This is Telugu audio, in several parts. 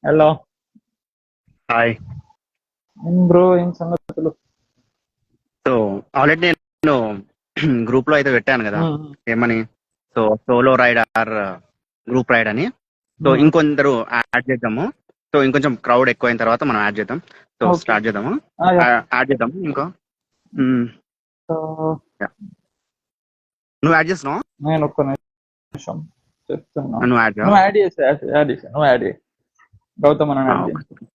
హలో. హాయ్. బ్రో ఏం సంగతులు? సో ఆల్రెడీ నేను గ్రూప్ లో అయితే పెట్టాను కదా, ఉమ్, ఏమని? So solo ride or group ride అని. సో ఉమ్, ఇంకొందరు యాడ్ చేద్దాము. సో ఇంకొంచెం క్రౌడ్ ఎక్కువైన తర్వాత మనం యాడ్ చేద్దాం. So okay. స్టార్ట్ చేద్దాము. యా. యాడ్ చేద్దాము ఇంకో. మ్మ్, సో yeah. నువ్వు యాడ్ చేస్తున్నావు? నేను ఒక్క నిమిషం చెప్తున్నా. నువ్వు యాడ్ నువ్వు యాడ్ చేసి యాడ్ చేసా, నువ్వు యాడ్ చేయి. గౌతమ్ అని యాడ్ చేయి.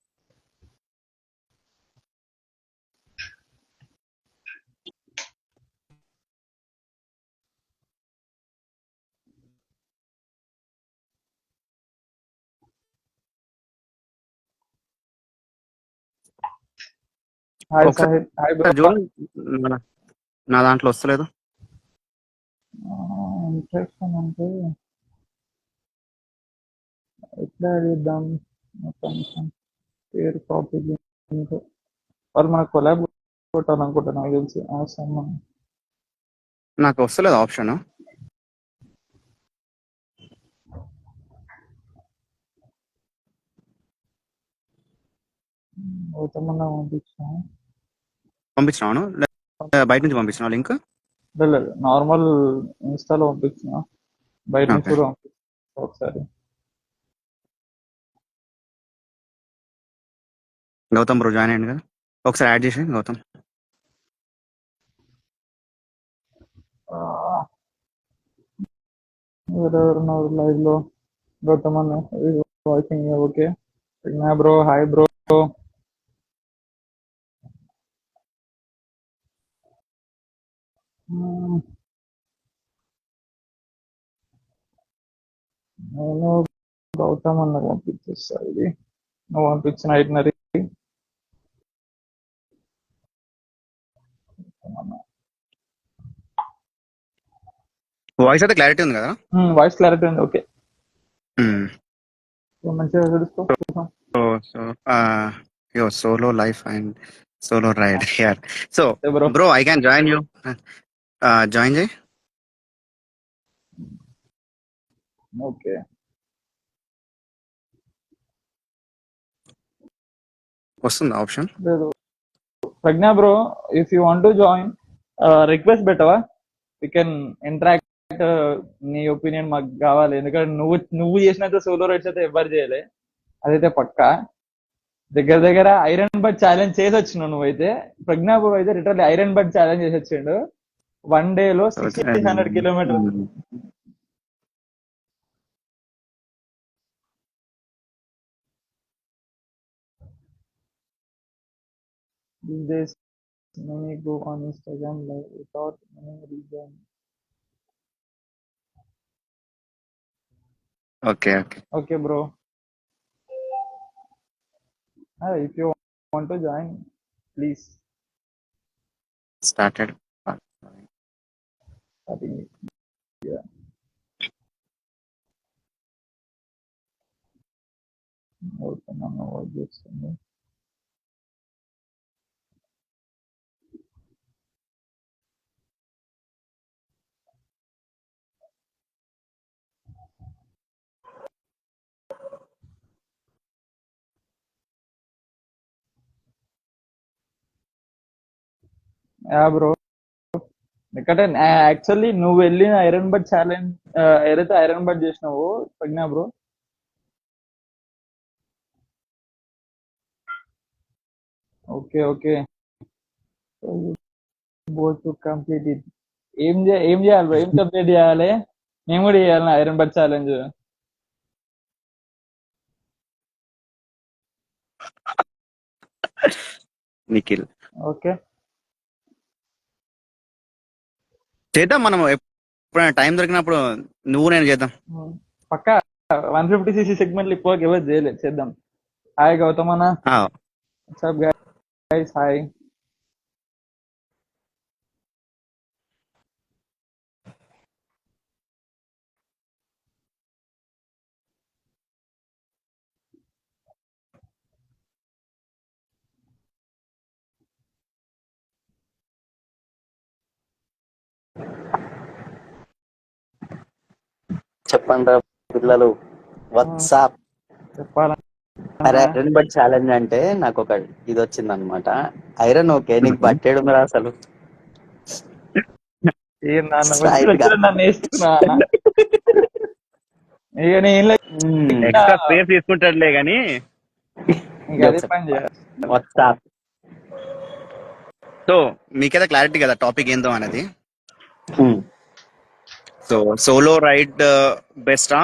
హాయ్ ఒకసారి సాహిబ్, హాయ్ బ్రో. చూడు, నా దాంట్లో వస్తలేదు. ఇంట్రెక్షన్ అంటే ఎట్లా యాడ్ చేద్దాం? ఒక్క నిమిషం. పేరు కాపీ లింక్. వాళ్ళు మనకు కొలాబ్ కొట్టాలనుకుంటా, నాకు తెలిసి ఆసమ్. నాకు వస్తలేదు ఆప్షన్. గౌతమ్ అన్న పంపించా. పంపించినాను, బయట నుంచి పంపించిన లింక్. లేదు, నార్మల్ ఇన్స్టాలో పంపించిన, బయట నుంచి ఓకే. కూడా పంపించిన ఒకసారి. గౌతమ్ బ్రో జాయిన్ అయ్యండి కదా, ఒకసారి యాడ్ చేసి గౌతమ్. ఎవరెవరున్నారు లైవ్ లో? గౌతమ్ అన్న watching. Okay. Bro hi bro. నేను గౌతమ్ అన్న పంపించేస్తా. ఇది నువ్వు పంపించిన ఐటనరీ. వాయిస్ అయితే క్లారిటీ ఉంది కదా? వాయిస్ క్లారిటీ ఉంది. ఓకే, మ్మ్. మంచిగా తెలుసుకో. So, your solo life and solo ride here. So, bro bro, I can join you. Join చేయి. ఓకే. వస్తుంది ఆప్షన్. లేదు Pragya bro, if you want to join, request పెట్టవా? You can interact. నీ ఒపీనియన్ మాకు కావాలి, ఎందుకంటే నువ్వు చేసినంత సోలో రైడ్స్ అయితే ఎవరు చేయలే, అదైతే పక్కా. దగ్గర దగ్గర ఐరన్ బర్డ్ ఛాలెంజ్ చేసి వచ్చినావు నువ్వైతే. ప్రజ్ఞా బ్రో అయితే లిటరల్లీ ఐరన్ బర్డ్ ఛాలెంజ్ చేసి వచ్చిండు 1 day లో 1600 kilometre. These days, many go on Instagram live without any reason. Okay. Okay, bro. If you want to join, please. Started. I think, yeah. Open on all this. Yeah, bro. ఎందుకంటే యాక్చువల్లీ నువ్వు వెళ్ళిన ఐరన్ బర్డ్ ఛాలెంజ్, ఏదైతే ఐరన్ బర్డ్ చేసినావో Pragya bro, okay both complete it. ఏం చేయాలి బ్రో? ఏం కంప్లీట్ చేయాలి? మేము కూడా చేయాలి iron bird challenge. Nikhil. Okay, చేద్దాం మనం, ఎప్పుడైనా టైం దొరికినప్పుడు నువ్వు నేను చేద్దాం. పక్కా 150cc సెగ్మెంట్ ఇప్పటికి ఎవరు చేయలేదు, చేద్దాం. హాయ్ గౌతమ్ అన్న. WhatsApp guys, hi. చెప్పండి పిల్లలు, వాట్సాప్. చెప్పాలా అరే ఐరన్ బట్ ఛాలెంజ్ అంటే నాకు ఒక ఇది వచ్చింది అనమాట. ఐరన్ ఓకే, నీకు బట్టేడు ఉందిరా అసలు స్ట్రైట్ గా. నన్ను వేసుకున్నా అన్న. ఇక నేను ఎక్స్ట్రా స్పేస్ తీసుకుంటాడులే గానీ ఇంకా అదే పని చేయాలి. వాట్సాప్ సో మీకైతే క్లారిటీ కదా టాపిక్ ఏందో అనేది. సో సోలో రైడ్ బెస్టా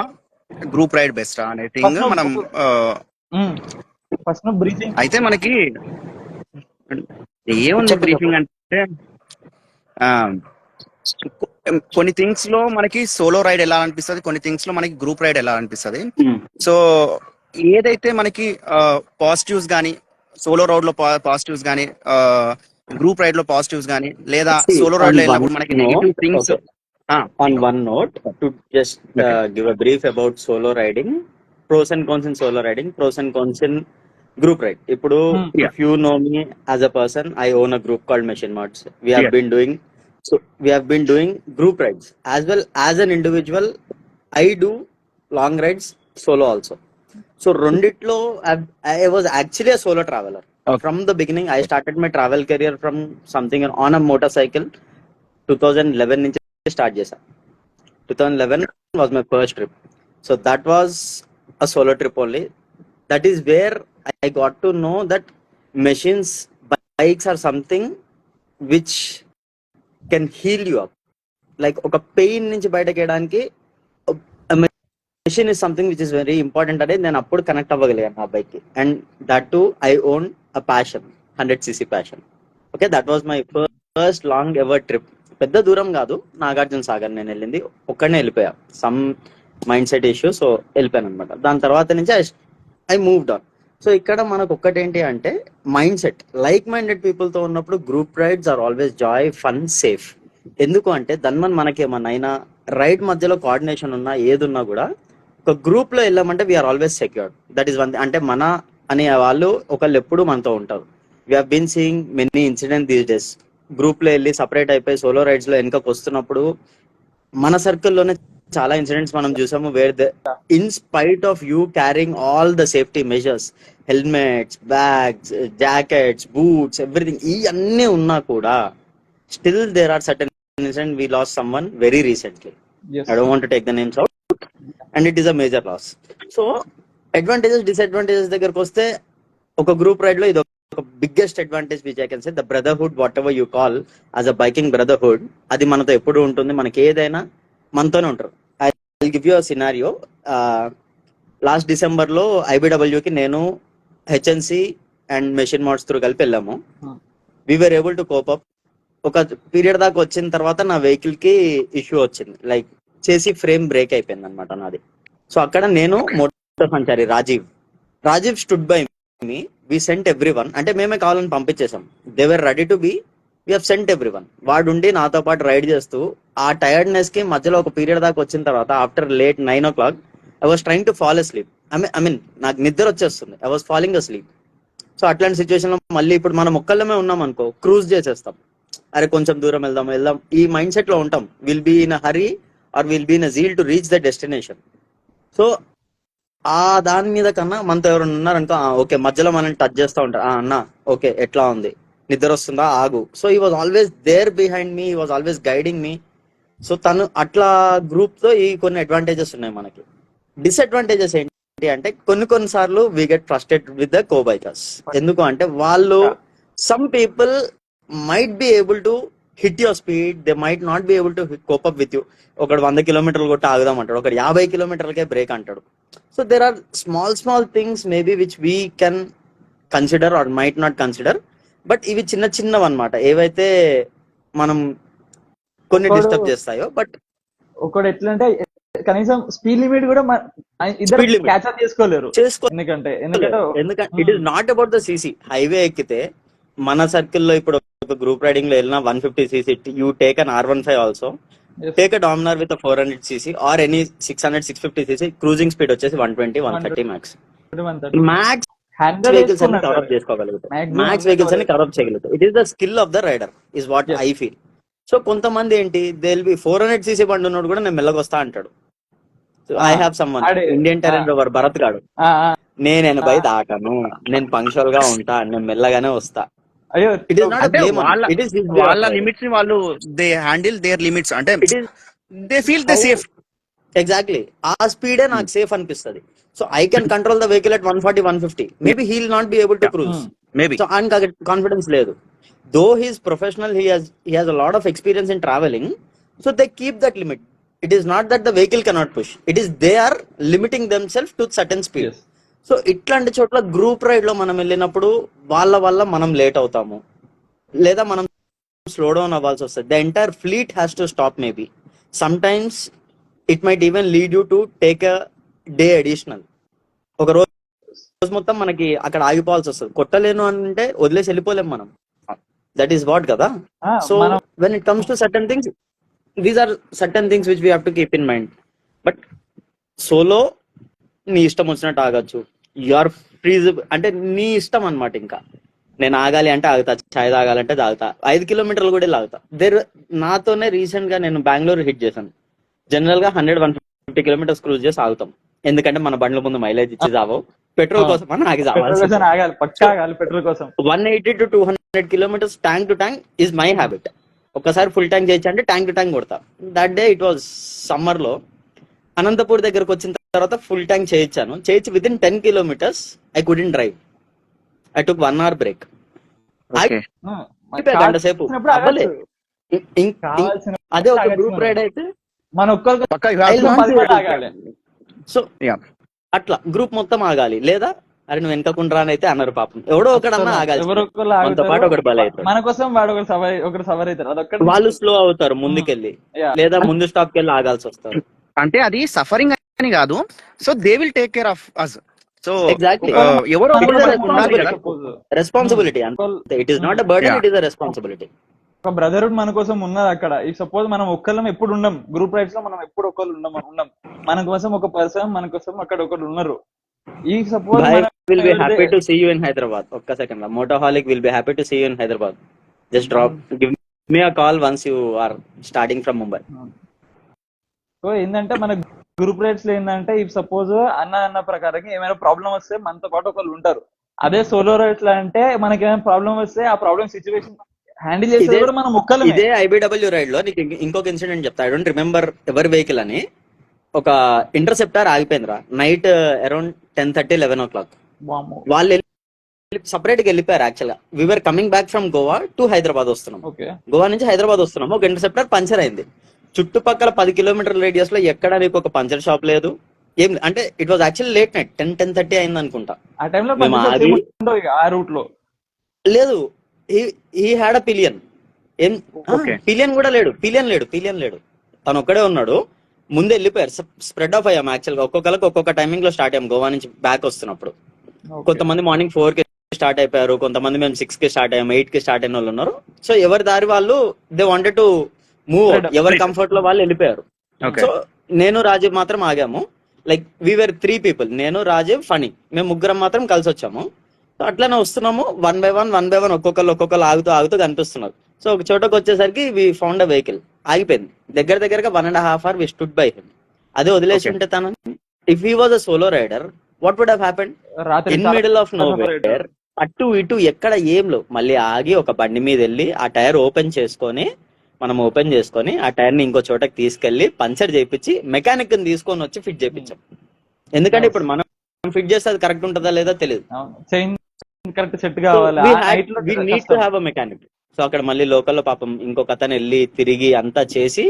గ్రూప్ రైడ్ బెస్టా అనే థింగ్ మనం ఫస్ట్ బ్రీతింగ్ అయితే మనకి ఏముంది బ్రీఫింగ్ అంటే కొన్ని థింగ్స్ లో మనకి సోలో రైడ్ ఎలా అనిపిస్తుంది, కొన్ని థింగ్స్ లో మనకి గ్రూప్ రైడ్ ఎలా అనిపిస్తుంది. సో ఏదైతే మనకి పాజిటివ్స్ గానీ సోలో రోడ్ లో పాజిటివ్స్ గానీ గ్రూప్ రైడ్ లో పాజిటివ్స్ గానీ లేదా సోలో రైడ్ లో వెళ్ళినప్పుడు మనకి negative things. On one note, to just give a brief about solo riding, pros and cons in solo riding, pros and cons in group ride. Ippudu, if you know me as a person, I own a group called Machine Mods. We have been doing group rides as well as an individual. I do long rides solo also. So ronditlo, I was actually a solo traveler. Okay. From the beginning, I started my travel career from something on a motorcycle. 2011 నుంచి స్టార్ట్ చేశా. 2011 was my first trip. So that was a solo trip only. That is where I got to know that machines, bikes are something which can heal you up. Like ఒక పెయిన్ నుంచి బయటకేయడానికి machine is something which is very important అనేది నేను అప్పుడు కనెక్ట్ అవ్వగలిగాను ఆ బైక్ కి. And that too I own a passion, 100cc passion. Okay, that was my first long ever trip. పెద్ద దూరం కాదు, నాగార్జున సాగర్ నేను వెళ్ళింది, ఒక్కడనే వెళ్ళిపోయా. Some mind set issue, so వెళ్ళిపోయాను అనమాట. దాని తర్వాత నుంచి ఐ మూవ్డ్ ఆన్. సో ఇక్కడ మనకు ఒక్కటేంటి అంటే mindset. Like minded people తో ఉన్నప్పుడు group rides are always joy, fun, safe. ఎందుకు అంటే దన్మన్ మనకేమన్నా అయినా రైడ్ మధ్యలో కోఆర్డినేషన్ ఉన్నా ఏదున్నా కూడా ఒక గ్రూప్ లో వెళ్ళామంటే we're always secured. That is one. అంటే మన అనే వాళ్ళు ఒకళ్ళు ఎప్పుడు మనతో ఉంటారు. We have been seeing many incident these days. Group లో వెళ్ళి సపరేట్ అయిపోయి సోలో రైడ్స్ లో వెనకకు వస్తున్నప్పుడు మన సర్కిల్లోనే చాలా ఇన్సిడెంట్స్ మనం చూసాము. Where the in spite of you carrying all the safety measures, helmets, bags, jackets, boots, everything ఇవన్నీ ఉన్నా కూడా still there are certain incident. We lost someone very recently. I don't want to take the names out and it is a major loss. So advantages, disadvantages దగ్గరకు వస్తే ఒక గ్రూప్ రైడ్ లో ఇది ఒక biggest advantage which I can say, the brotherhood, whatever you call as a biking brotherhood, అది మనతో ఎప్పుడు ఉంటుంది. మనకి ఏదైనా మనతోనే ఉంటారు. I will give you a scenario. Last December లో IBW కి నేను, హెచ్ఎన్సి అండ్ మెషిన్ మోడ్స్ త్రూ కలిపి వెళ్ళాము. We were able to cope up. ఒక పీరియడ్ దాకా వచ్చిన తర్వాత నా వెహికల్ కి ఇష్యూ వచ్చింది, లైక్ చేసి ఫ్రేమ్ బ్రేక్ అయిపోయింది అనమాట నాది. సో అక్కడ నేను motor Sanchari Rajiv stood by me. We sent everyone, అంటే మేమే కావాలని పంపించేసాం. They were ready to be, we have sent everyone. వాడుండి నాతో పాటు రైడ్ చేస్తూ ఆ టైర్డ్నెస్ కి మధ్యలో ఒక పీరియడ్ దాకా వచ్చిన తర్వాత after late 9 o'clock I was trying to fall asleep. I mean నాకు నిద్ర వచ్చేస్తుంది. I was falling asleep. So అట్లాంటి సిచ్యువేషన్ లో మళ్ళీ ఇప్పుడు మనం ఒక్కళ్ళమే ఉన్నాం అనుకో, క్రూజ్ చేసేస్తాం. అరే కొంచెం దూరం వెళ్దాం ఈ మైండ్ సెట్ లో ఉంటాం. Will be in a hurry or will be in a zeal to reach the destination. So ఆ దాని మీద కన్నా మనతో ఎవరైనా ఉన్నారనుకో, ఓకే మధ్యలో మనం టచ్ చేస్తూ ఉంటారు, అన్న ఓకే ఎట్లా ఉంది, నిద్ర వస్తుందా, ఆగు. So he was always there behind me, he was always guiding me. So తను అట్లా గ్రూప్ తో ఈ కొన్ని అడ్వాంటేజెస్ ఉన్నాయి మనకి. డిసడ్వాంటేజెస్ ఏంటి అంటే కొన్ని సార్లు we get frustrated with the co bikers. ఎందుకు అంటే వాళ్ళు, some people might be able to hit your speed, they might not be able to cope up with you. ఒకడు 100 kilometers కొట్టి ఆగుదాం అంటాడు, ఒకడు 50 kilometers బ్రేక్ అంటాడు. So there are small things maybe which we can consider or might not consider. But ఇవి చిన్నవి అనమాట, ఏవైతే మనం కొన్ని డిస్టర్బ్ చేస్తాయో. బట్ ఒకటి ఎట్లంటే కనీసం స్పీడ్ లిమిట్ కూడా ఇద్దరు Speed limit. క్యాచ్ అప్ చేసుకోలేరు. ఎందుకంటే it is not about the CC. Highway ఎక్కితే మన సర్కిల్లో ఇప్పుడు ఒక గ్రూప్ రైడింగ్ లో వెళ్ళిన 150cc, you take an R15 also, take a Dominar with 400cc or any 600, 650cc, cruising speed వచ్చేసి 120, 130 మ్యాక్స్. మ్యాక్స్ వెహికల్స్ అన్ని కవర్ చేసుకోగలుగుతాయి. మ్యాక్స్ వెహికల్స్ అన్ని కవర్ చేయగలుగుతాయి. It is the skill of the rider is what I feel. So కొంతమంది ఏంటి, దే విల్ బి 400cc బండి ఉన్నాడు కూడా నేను మెల్లగొస్తా అంటాడు. I have some one Indian Tarain rover Bharat గాడు. నేను 80 దాటను, నేను పంక్చువల్ గా ఉంటా, నేను మెల్లగానే వస్తా. అయ్యో ఇట్ ఈస్ నాట్ అంటే blame, it is his way వాళ్ళ ఆఫ్ రైడింగ్. లిమిట్స్ ని వాళ్ళు దే హ్యాండిల్ దేర్ లిమిట్స్, అంటే it is they feel they how safe. Exactly ఆ స్పీడే నాకు సేఫ్ అనిపిస్తుంది. So I can control the vehicle at 140, 150. Maybe he will not be able to cruise. Maybe so ఆయనకి కాన్ఫిడెన్స్ లేదు. Though he's professional, he has a lot of experience in travelling. So they keep that limit. It is not that the vehicle cannot push, it is they are limiting them self to certain speed. Yes so ఇట్లాంటి చోట్ల గ్రూప్ రైడ్ లో మనం వెళ్ళినప్పుడు వాళ్ళ వల్ల మనం లేట్ అవుతాము, లేదా మనం స్లో డౌన్ అవ్వాల్సి వస్తుంది. The entire fleet has to stop. Maybe some times it might even lead you to take a day additional. ఒక రోజు మొత్తం మనకి అక్కడ ఆగిపోవాల్సి వస్తుంది. కొట్టలేను అంటే వదిలేసి వెళ్ళిపోలేం మనం. దట్ ఈస్ వాట్ కదా. సో మనం when it comes to certain things, these are certain things which we have to keep in mind. But solo నీ ఇష్టం వచ్చినట్టు ఆగచ్చు. యు ఆర్ ఫ్రీజ్, అంటే నీ ఇష్టం అనమాట. ఇంకా నేను ఆగాలి అంటే ఆగుతా, ఛాయ్ తాగాలంటే తాగుతా, 5 కిలోమీటర్లు కూడా లాగుతా. నాతోనే రీసెంట్ గా నేను బెంగళూరు హిట్ చేశాను. జనరల్ గా 100-150 కిలోమీటర్స్ క్రూజ్ చేసి ఆగుతాం, ఎందుకంటే మన బండ్ల ముందు మైలేజ్ ఇచ్చి చావో, పెట్రోల్ కోసం అని ఆగి పెట్రోల్ చావాల్సి. కోసం ఆగాలి, పక్కా ఆగాలి పెట్రోల్ కోసం. 180 to 200 kilometres tank to tank is my habit. ఒక్కసారి ఫుల్ ట్యాంక్ చేయొచ్చు అంటే ట్యాంక్ టు ట్యాంక్ కొడతా. That day it was summer లో అనంతపూర్ దగ్గరకు వచ్చిన తర్వాత ఫుల్ ట్యాంక్ చేయించి with in 10 kilometers I couldn't drive. I took 1 hour break. గంట సేపు అవ్వలే. అదే ఒక గ్రూప్ రైడ్ అయితే మన ఒక్కరికి పక్కా ఆగాలి. సో అట్లా గ్రూప్ మొత్తం ఆగాలి, లేదా అరే నువ్వు వెనకకుండా అయితే అన్నారు పాపం. ఎవడో ఒకడన్నా ఆగాలి, ఎవరో ఒకరు మనతో పాటు ఒకటి బల అవుతాడు. మన కోసం వాడు ఒకరు సవర్ అవుతారు. అదొక్కటి వాళ్ళు స్లో అవుతారు ముందుకెళ్ళి, లేదా ముందు స్టాప్ కెళ్ళి ఆగాల్సి వస్తారు. అంటే అది సఫరింగ్ అని కాదు. So they will take care of us. So exactly ఎవరో responsibility. It is not a burden, it is a responsibility. ఒక బ్రదర్హుడ్ మన కోసం ఉన్నది అక్కడ. ఈ సపోజ్ మనం ఒక్కళ్ళం ఎప్పుడు ఉండం, గ్రూప్ రైడ్స్ లో మనం ఎప్పుడు ఒక్కళ్ళు ఉండం. మన కోసం ఒక పర్సన్, మన కోసం అక్కడ ఒకళ్ళు ఉన్నారు. He suppose will be happy to see you in Hyderabad. ఒక్క second, Motoholic will be happy to see you in Hyderabad. Just drop, give me a call once you are starting from Mumbai. So ఏంటంటే మన గ్రూప్ రైడ్స్ లో ఏంటంటే ఈ సపోజ్ అన్న ప్రకారం ఏమైనా ప్రాబ్లం వస్తే మనతో పాటు ఒకళ్ళు ఉంటారు. అదే సోలో రైడ్స్ లో అంటే మనకి ఏమైనా ప్రాబ్లం వస్తే ఆ ప్రాబ్లం సిచ్యువేషన్ హ్యాండిల్ చేసేది కూడా మనం ఒక్కళ్ళమే. ఇదే ఐబిడబ్ల్యూ రైడ్ లో నీకు ఇంకొక ఇన్సిడెంట్ చెప్తా. ఐ డోంట్ రిమెంబర్ ఎవరి వెహికల్ అని. ఒక ఇంటర్సెప్టర్ ఆగిపోయిందిరా నైట్ అరౌండ్ 10:30, 11 o'clock. వాళ్ళు సపరేట్ గా వెళ్ళిపోయారు. యాక్చువల్ గా we're coming back from Goa to Hyderabad వస్తున్నాం. గోవా నుంచి హైదరాబాద్ వస్తున్నాము. ఒక ఇంటర్సెప్టర్ పంచర్ అయింది. చుట్టుపక్కల 10 kilometer రేడియస్ లో ఎక్కడ నీకు ఒక పంచర్ షాప్ లేదు, ఏం. అంటే it was actually late night, 10-10:30 అయింది అనుకుంటా. ఆ టైంలో ఆ రూట్ లో లేదు. He had a pillion. ఏం పిలియన్ కూడా లేడు, పిలియన్ లేడు. తను ఒక్కడే ఉన్నాడు. ముందే వెళ్ళిపోయారు. స్ప్రెడ్ ఆఫ్ అయ్యాం యాక్చువల్ గా. ఒక్కొక్కరికి ఒక్కొక్క టైమింగ్ లో స్టార్ట్ అయ్యాం గోవా నుంచి బ్యాక్ వస్తున్నప్పుడు. కొంతమంది మార్నింగ్ 4 కి స్టార్ట్ అయిపోయారు, కొంతమంది మేము 6 కి స్టార్ట్ అయ్యాం, 8 కి స్టార్ట్ అయిన వాళ్ళు ఉన్నారు. సో ఎవరి దారి వాళ్ళు దే వాంటెడ్ టు మూవ్, ఎవరి కంఫర్ట్ లో వాళ్ళు వెళ్ళిపోయారు. సో నేను రాజీవ్ మాత్రం ఆగాము. లైక్ వీఆర్ 3 people, నేను రాజీవ్ ఫణి, మేము ముగ్గురం మాత్రం కలిసి వచ్చాము. సో అట్లానే వస్తున్నాము. వన్ బై వన్ ఒక్కొక్కరు ఆగుతూ కనిపిస్తున్నారు. సో ఒక చోటకు వచ్చేసరికి వి ఫౌండ్ అ వెహికల్. ఆగిపోయింది. దగ్గరగా 1.5 hours we stood by him. అదే వదిలేసి ఉంటే తను, if he was a solo rider, what would have happened? In middle of nowhere, అటు ఇటు ఎక్కడ ఏం లేవు. మళ్ళీ ఆగి ఒక బండి మీద వెళ్ళి ఆ టైర్ ఓపెన్ చేసుకొని ఆ టైర్ ని ఇంకో చోటకి తీసుకెళ్లి పంచర్ చేయించి మెకానిక్ ని తీసుకొని వచ్చి ఫిట్ చేయించాం. ఎందుకంటే ఇప్పుడు మనం ఫిట్ చేస్తే అది కరెక్ట్ ఉంటుందా లేదా తెలియదు. కరెక్ట్ సెట్ కావాలి. We need to have a mechanic. So అక్కడ మళ్ళీ లోకల్లో పాపం ఇంకొక అతను వెళ్ళి తిరిగి అంతా చేసి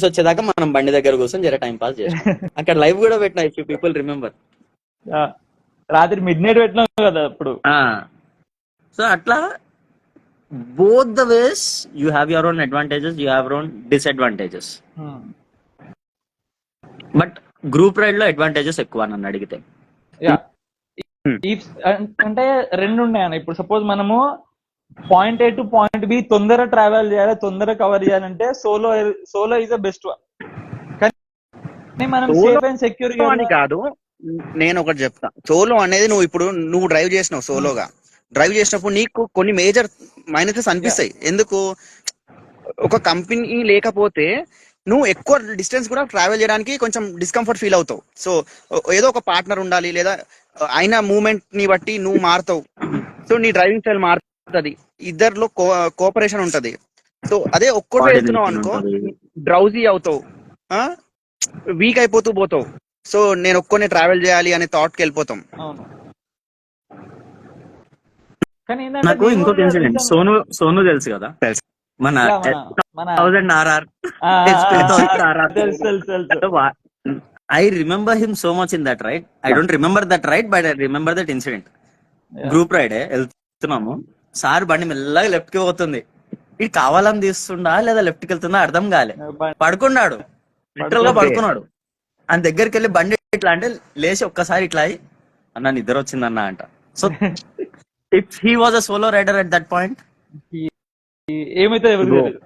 వచ్చేదాకా మనం బండి దగ్గర కూర్చొని జర టైం పాస్ చేసాం. అక్కడ లైవ్ కూడా పెట్టినా, ఇఫ్ యూ పీపుల్ రిమెంబర్. రాత్రి మిడ్నైట్ పెట్టినాం కదా అప్పుడు. సో అట్లా both the ways you have your own advantages, you have own disadvantages. But group ride లో అడ్వాంటేజెస్ ఎక్కువ నన్ను అడిగితే. అంటే రెండు ఉన్నాయన్న. ఇప్పుడు సపోజ్ మనము point A to point B తొందర ట్రావెల్ చేయాలి, తొందర కవర్ చేయాలంటే solo is the best one. కానీ మనం సేఫ్ అండ్ సెక్యూర్ అని కాదు. నేను ఒకటి చెప్తా, సోలో అనేది నువ్వు డ్రైవ్ చేసినావు. సోలోగా డ్రైవ్ చేసినప్పుడు నీకు కొన్ని మేజర్ మైనసెస్ అనిపిస్తాయి. ఎందుకు? ఒక కంపెనీ లేకపోతే నువ్వు ఎక్కువ డిస్టెన్స్ కూడా ట్రావెల్ చేయడానికి కొంచెం డిస్కంఫర్ట్ ఫీల్ అవుతావు. సో ఏదో ఒక పార్ట్నర్ ఉండాలి, లేదా అయిన మూమెంట్ ని బట్టి నువ్వు మారుతావు. సో నీ డ్రైవింగ్ స్టైల్ మారుతుంది, ఇద్దరిలో కోఆపరేషన్ ఉంటది. సో అదే ఒక్కటే వెళ్తున్నావు అనుకో, డ్రౌజీ అవుతావు, వీక్ అయిపోతూ పోతావు. సో నేను ఒక్కనే ట్రావెల్ చేయాలి అనే థాట్ కి వెళ్ళిపోతాం. అవును. కానీ నాకు ఇంకొక ఇన్సిడెంట్, సోను తెలుసు కదా, మన మన 1000 RR. I remember him so much in that ride. I don't remember that ride, but I remember that incident. Group ride వెళ్తున్నాము, సార్ బండి మెల్లగా లెఫ్ట్ కి పోతుంది. ఇది కావాలని తీస్తుండా లేదా లెఫ్ట్ కి వెళ్తుందా అర్థం కాలే, పడుకున్నాడు, లిటరల్ గా పడుకున్నాడు. ఆయన దగ్గరికి వెళ్ళి బండి ఇట్లా అంటే లేచి ఒక్కసారి ఇట్లా అయ్యి అన్న నిద్ర వచ్చిందన్న అంట. So if he was a solo rider at that point, ఏమైతే ఎవరికి తెలియదు.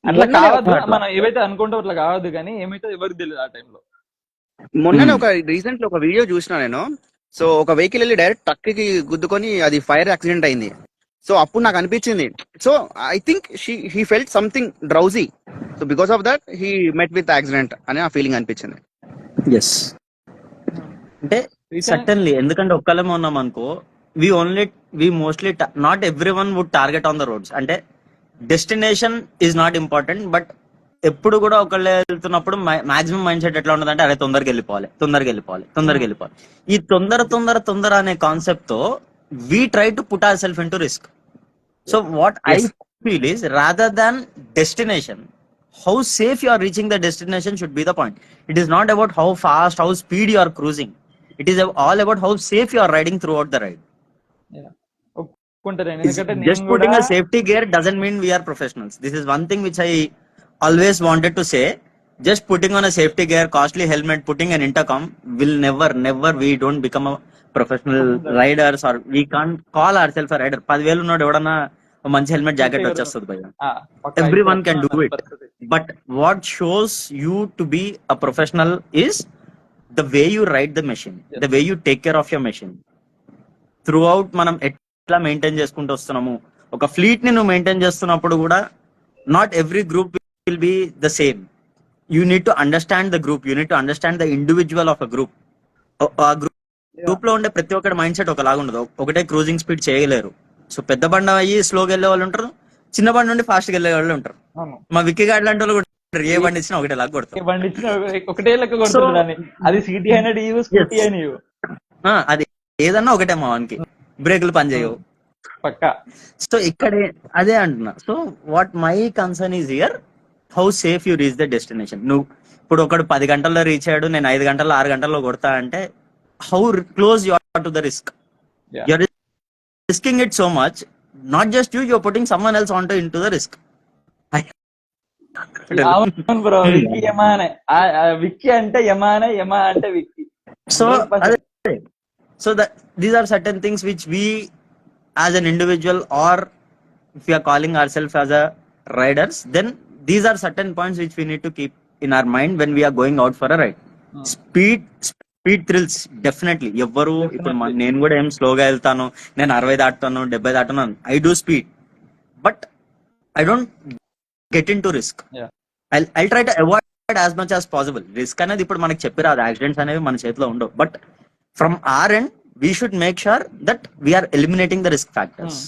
అట్లా కావద్దు, మనం ఏవైతే అనుకుంటాం అట్లా కావద్దు, కానీ ఏమైతే ఎవరికి తెలియదు ఆ టైంలో. మొన్న ఒక రీసెంట్ ఒక వీడియో చూసిన నేను. సో ఒక వెహికల్ వెళ్ళి డైరెక్ట్ ట్రక్ కి గుద్దుకొని అది ఫైర్ యాక్సిడెంట్ అయింది. సో అప్పుడు నాకు అనిపించింది, so I think he felt something drowsy, so because of that he met with accident అని ఆ ఫీలింగ్ అనిపించింది. ఎస్ అంటే సర్టన్లీ, ఎందుకంటే ఒక్కళ్ళమే ఉన్నాం అనుకో, we mostly not every one would target on the roads. అంటే destination is not important, but ఎప్పుడు కూడా ఒకళ్ళు వెళ్తున్నప్పుడు మాక్సిమం మైండ్ సెట్ ఎట్లా ఉండదంటే అరే తొందరగా వెళ్ళిపోవాలి. ఈ తొందర అనే కాన్సెప్ట్ తో we try to put our self in to risk. So what I feel is, rather than destination, how safe you are reaching the destination should be the point. It is not about how fast, how speed you are cruising. It is all about how safe you are riding throughout the ride. Just putting a safety gear doesn't mean we are professionals. This is one thing which I always wanted to say. Just putting on a safety gear, costly helmet, putting an intercom will never, we don't become a professional riders, or we can't call ourselves a rider. 10,000 ఉన్నోడు ఎవడన్నా మంచి హెల్మెట్ జాకెట్ వచ్చేస్తుంది భయ్య. Everyone can do it, but what shows you to be a professional is the way you ride the machine, the way you take care of your machine throughout. మనం ఎట్లా మెయింటైన్ చేసుకుంటూ వస్తున్నాము, ఒక ఫ్లీట్ ని నువ్వు మెయింటైన్ చేస్తున్నప్పుడు కూడా not every group will be the same. You need to understand the group, you need to understand the individual of a group. ఆ గ్రూప్ లో ఉండే ప్రతి ఒక్కటి మైండ్ సెట్ ఒకలాగా ఉండదు, ఒకటే క్రూజింగ్ స్పీడ్ చేయలేరు. సో పెద్ద బండి అయ్యి స్లోగా వెళ్ళే వాళ్ళు ఉంటారు, చిన్న బండి నుండి ఫాస్ట్ గా వెళ్ళే వాళ్ళు ఉంటారు. మా విక్కీ గార్డ్ లాంటి వాళ్ళు కూడా ఏ బండి ఇచ్చినా ఒకటే లాగా కొడతారు, బండి ఇచ్చినా ఒకటే లెక్క కొడుతుంది. అది సిటీ అయినట్టు ఇవ్వు, స్కూటీ అని ఇవ్వు, అది ఏదన్నా ఒకటే మా వానికి, బ్రేకులు పని చేయవు పక్కా. సో ఇక్కడే అదే అంటున్నా. So what my concern is here, how safe you reach the destination. నువ్వు ఇప్పుడు ఒకడు 10 గంటల్లో రీచ్ అయ్యాడు, నేను 5 గంటల్లో 6 గంటల్లో కొడతా అంటే how close you are to the risk. You are risking it so much, not just you're putting someone else into the risk. అవును బ్రో, విక్కీ యమానే, విక్కీ అంటే యమానే, యమా అంటే Vicky. So that these are certain things which we as an individual, or if we are calling ourselves as a riders, then these are certain points which we need to keep in our mind when we are going out for a ride. Speed thrills definitely. ఎవ్వరు ఇప్పుడు నేను కూడా ఏం స్లోగా వెళ్తాను, నేను 60 దాటుతాను 70 దాటున్నాను, I do speed, but I don't get in to risk. I try to avoid as much as possible. Risk అనేది ఇప్పుడు మనకి చెప్పిరాదు, యాక్సిడెంట్స్ అనేవి మన చేతిలో ఉండవు, but from our end we should make sure that we're eliminating the risk factors.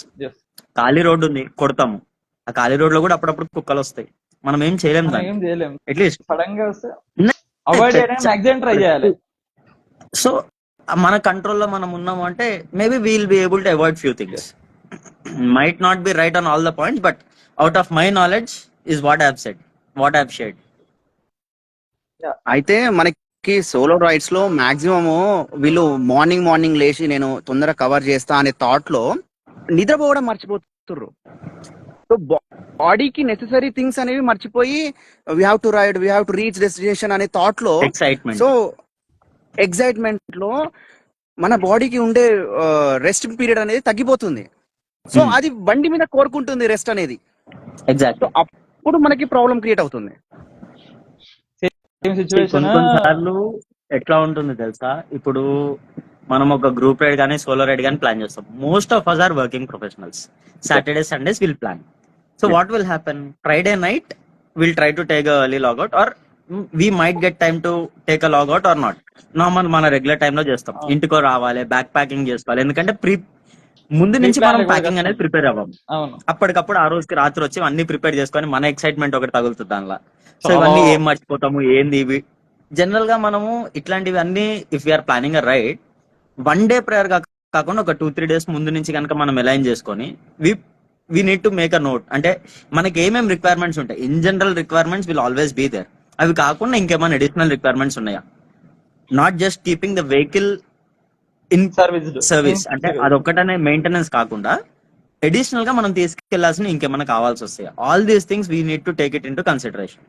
ఖాళీ రోడ్డు ఉంది, కొడతాము, ఆ ఖాళీ రోడ్ లో కూడా అప్పుడప్పుడు కుక్కలు వస్తాయి, మనం ఏం చేయలేము. అట్లీస్ట్ అవాయిడ్ చేయడానికి మాక్సిమం ట్రై చేయాలి. సో మన కంట్రోల్లో మనం ఉన్నాము అంటే maybe we'll be able to avoid few things. Might not B right on all the points, but out of my knowledge is what I have said, what I have shared. అయితే మనకి సోలో రైడ్స్ లో మాక్సిమం వీళ్ళు మార్నింగ్ లేచి నేను తొందరగా కవర్ చేస్తా అనే థాట్ లో నిద్రపోవడం మర్చిపోతుర్రు. సో బాడీకి నెసెసరీ థింగ్స్ అనేవి మర్చిపోయి we have to ride, we have to reach destination అనే థాట్ లో, ఎక్సైట్మెంట్, సో ఎక్సైట్మెంట్ లో మన బాడీకి ఉండే రెస్ట్ పీరియడ్ అనేది తగ్గిపోతుంది. సో అది బండి మీద కోరుకుంటుంది రెస్ట్ అనేది. ఎగ్జాక్ట్. అప్పుడు మనకి ప్రాబ్లం క్రియేట్ అవుతుంది. కొన్నిసార్లు ఎట్లా ఉంటుంది తెలుసా, ఇప్పుడు మనం ఒక గ్రూప్ రైడ్ కానీ సోలో రైడ్ కానీ ప్లాన్ చేస్తాం. Most of us are working professionals. Saturday Sundays will plan. So what will happen, Friday night we'll try to take a early logout, or we might get time to take a logout or not. Normal మన రెగ్యులర్ టైంలో చేస్తాం. ఇంటికో రావాలి, బ్యాక్ ప్యాకింగ్ చేసుకోవాలి, ఎందుకంటే ముందు నుంచి మనం Pre-plan ప్యాకింగ్ కూడా అనేది ప్రిపేర్ అవ్వం. అవును. అప్పటికప్పుడు ఆ రోజుకి రాత్రి వచ్చి అన్ని ప్రిపేర్ చేసుకొని మన ఎక్సైట్మెంట్ ఒకటి తగులుతుంది దానిలో. సో చాలా. ఇవన్నీ ఏం మర్చిపోతాము ఏంది ఇవి. జనరల్ గా మనము ఇట్లాంటివి అన్ని if you're planning a ride, one day prayer కాకుండా ఒక 2-3 days ముందు నుంచి కనుక మనం అలైన్ చేసుకొని we need to make a note. అంటే మనకి ఏమేమి రిక్వైర్మెంట్స్ ఉంటాయి, in general requirements will always be there. అవి కాకుండా ఇంకేమైనా అడిషనల్ రిక్వైర్మెంట్స్ ఉన్నాయా, not just keeping the vehicle in service, అంటే అదొక్కటనే మెయింటెనెన్స్ కాకుండా అడిషనల్ గా మనం తీసుకెళ్లాల్సిన ఇంకేమైనా కావాల్సి వస్తాయి. All these things we need to take it in to consideration.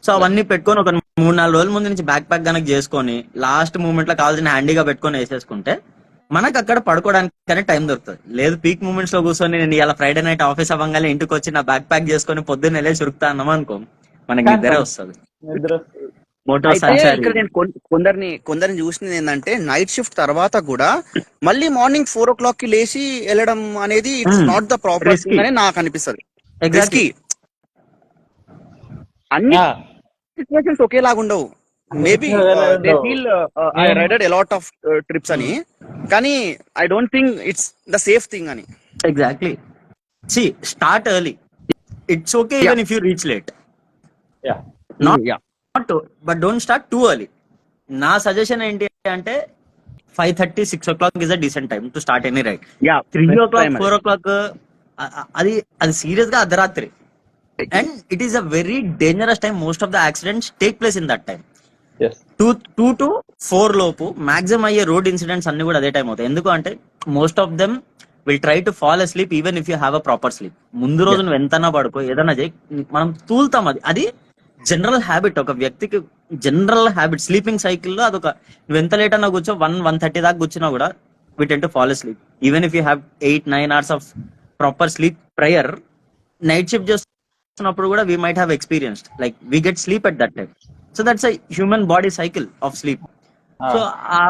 So అవన్నీ పెట్టుకొని ఒక 3-4 రోజుల ముందు నుంచి బ్యాక్ ప్యాక్ కనుక చేసుకొని లాస్ట్ మూమెంట్ లో కావాల్సిన హ్యాండీగా పెట్టుకొని వేసేసుకుంటే మనకు అక్కడ పడుకోవడానికి టైం దొరుకుతుంది. లేదు పీక్ మూమెంట్స్ లో కూర్చొని నేను ఇలా ఫ్రైడే నైట్ ఆఫీస్ అవ్వగానే ఇంటికి వచ్చి నా బ్యాక్ ప్యాక్ చేసుకొని పొద్దున్న వెళ్ళి చురుకుతా అన్నాం అనుకో, మనకి నిద్రే వస్తుంది. మోటో అయితే ఇక్కడ నేను కొందరిని చూసినది ఏంటంటే నైట్ షిఫ్ట్ తర్వాత కూడా మళ్ళీ మార్నింగ్ 4 o'clock కి లేచి వెళ్ళడం అనేది it's not the proper Risky. Thing అని నాకు అనిపిస్తుంది. ఎగ్జాక్ట్లీ. అన్ని సిచ్యువేషన్స్ ఒకేలాగా ఉండవు. Maybe they feel I rided a lot of trips అని, కానీ I don't think it's the safe thing అని. Exactly. See start early, it's okay even if you reach late, not but don't start too early. నా సజెషన్ ఏంటి అంటే 5:30-6 o'clock is a decent time to start any ride. 3 o'clock 4 o'clock అది సీరియస్ గా అర్ధరాత్రి, and it is a very dangerous time. Most of the accidents take place in that time. 2 to 4 లోపు మాక్సిమం అయ్యే రోడ్ ఇన్సిడెంట్స్ అన్ని కూడా అదే టైం అవుతాయి. ఎందుకు అంటే most of them will try to fall a sleep even if you have a proper sleep. ముందు రోజు నువ్వు ఎంతనా పడుకో ఏదన్నా చేయి, మనం తూలుతాం. అది జనరల్ హ్యాబిట్, ఒక వ్యక్తికి జనరల్ హ్యాబిట్. స్లీపింగ్ సైకిల్లో అదొక, నువ్వు ఎంత లేట్ అన్నా కూర్చో 1-1:30 దాకా కూర్చున్నా కూడా we tend to fall sleep even if you have 8-9 hours of proper sleep prior. Night shift చేస్తున్నప్పుడు కూడా we might have experienced like we get sleep at that time. So that's a human body cycle of sleep. So ఆ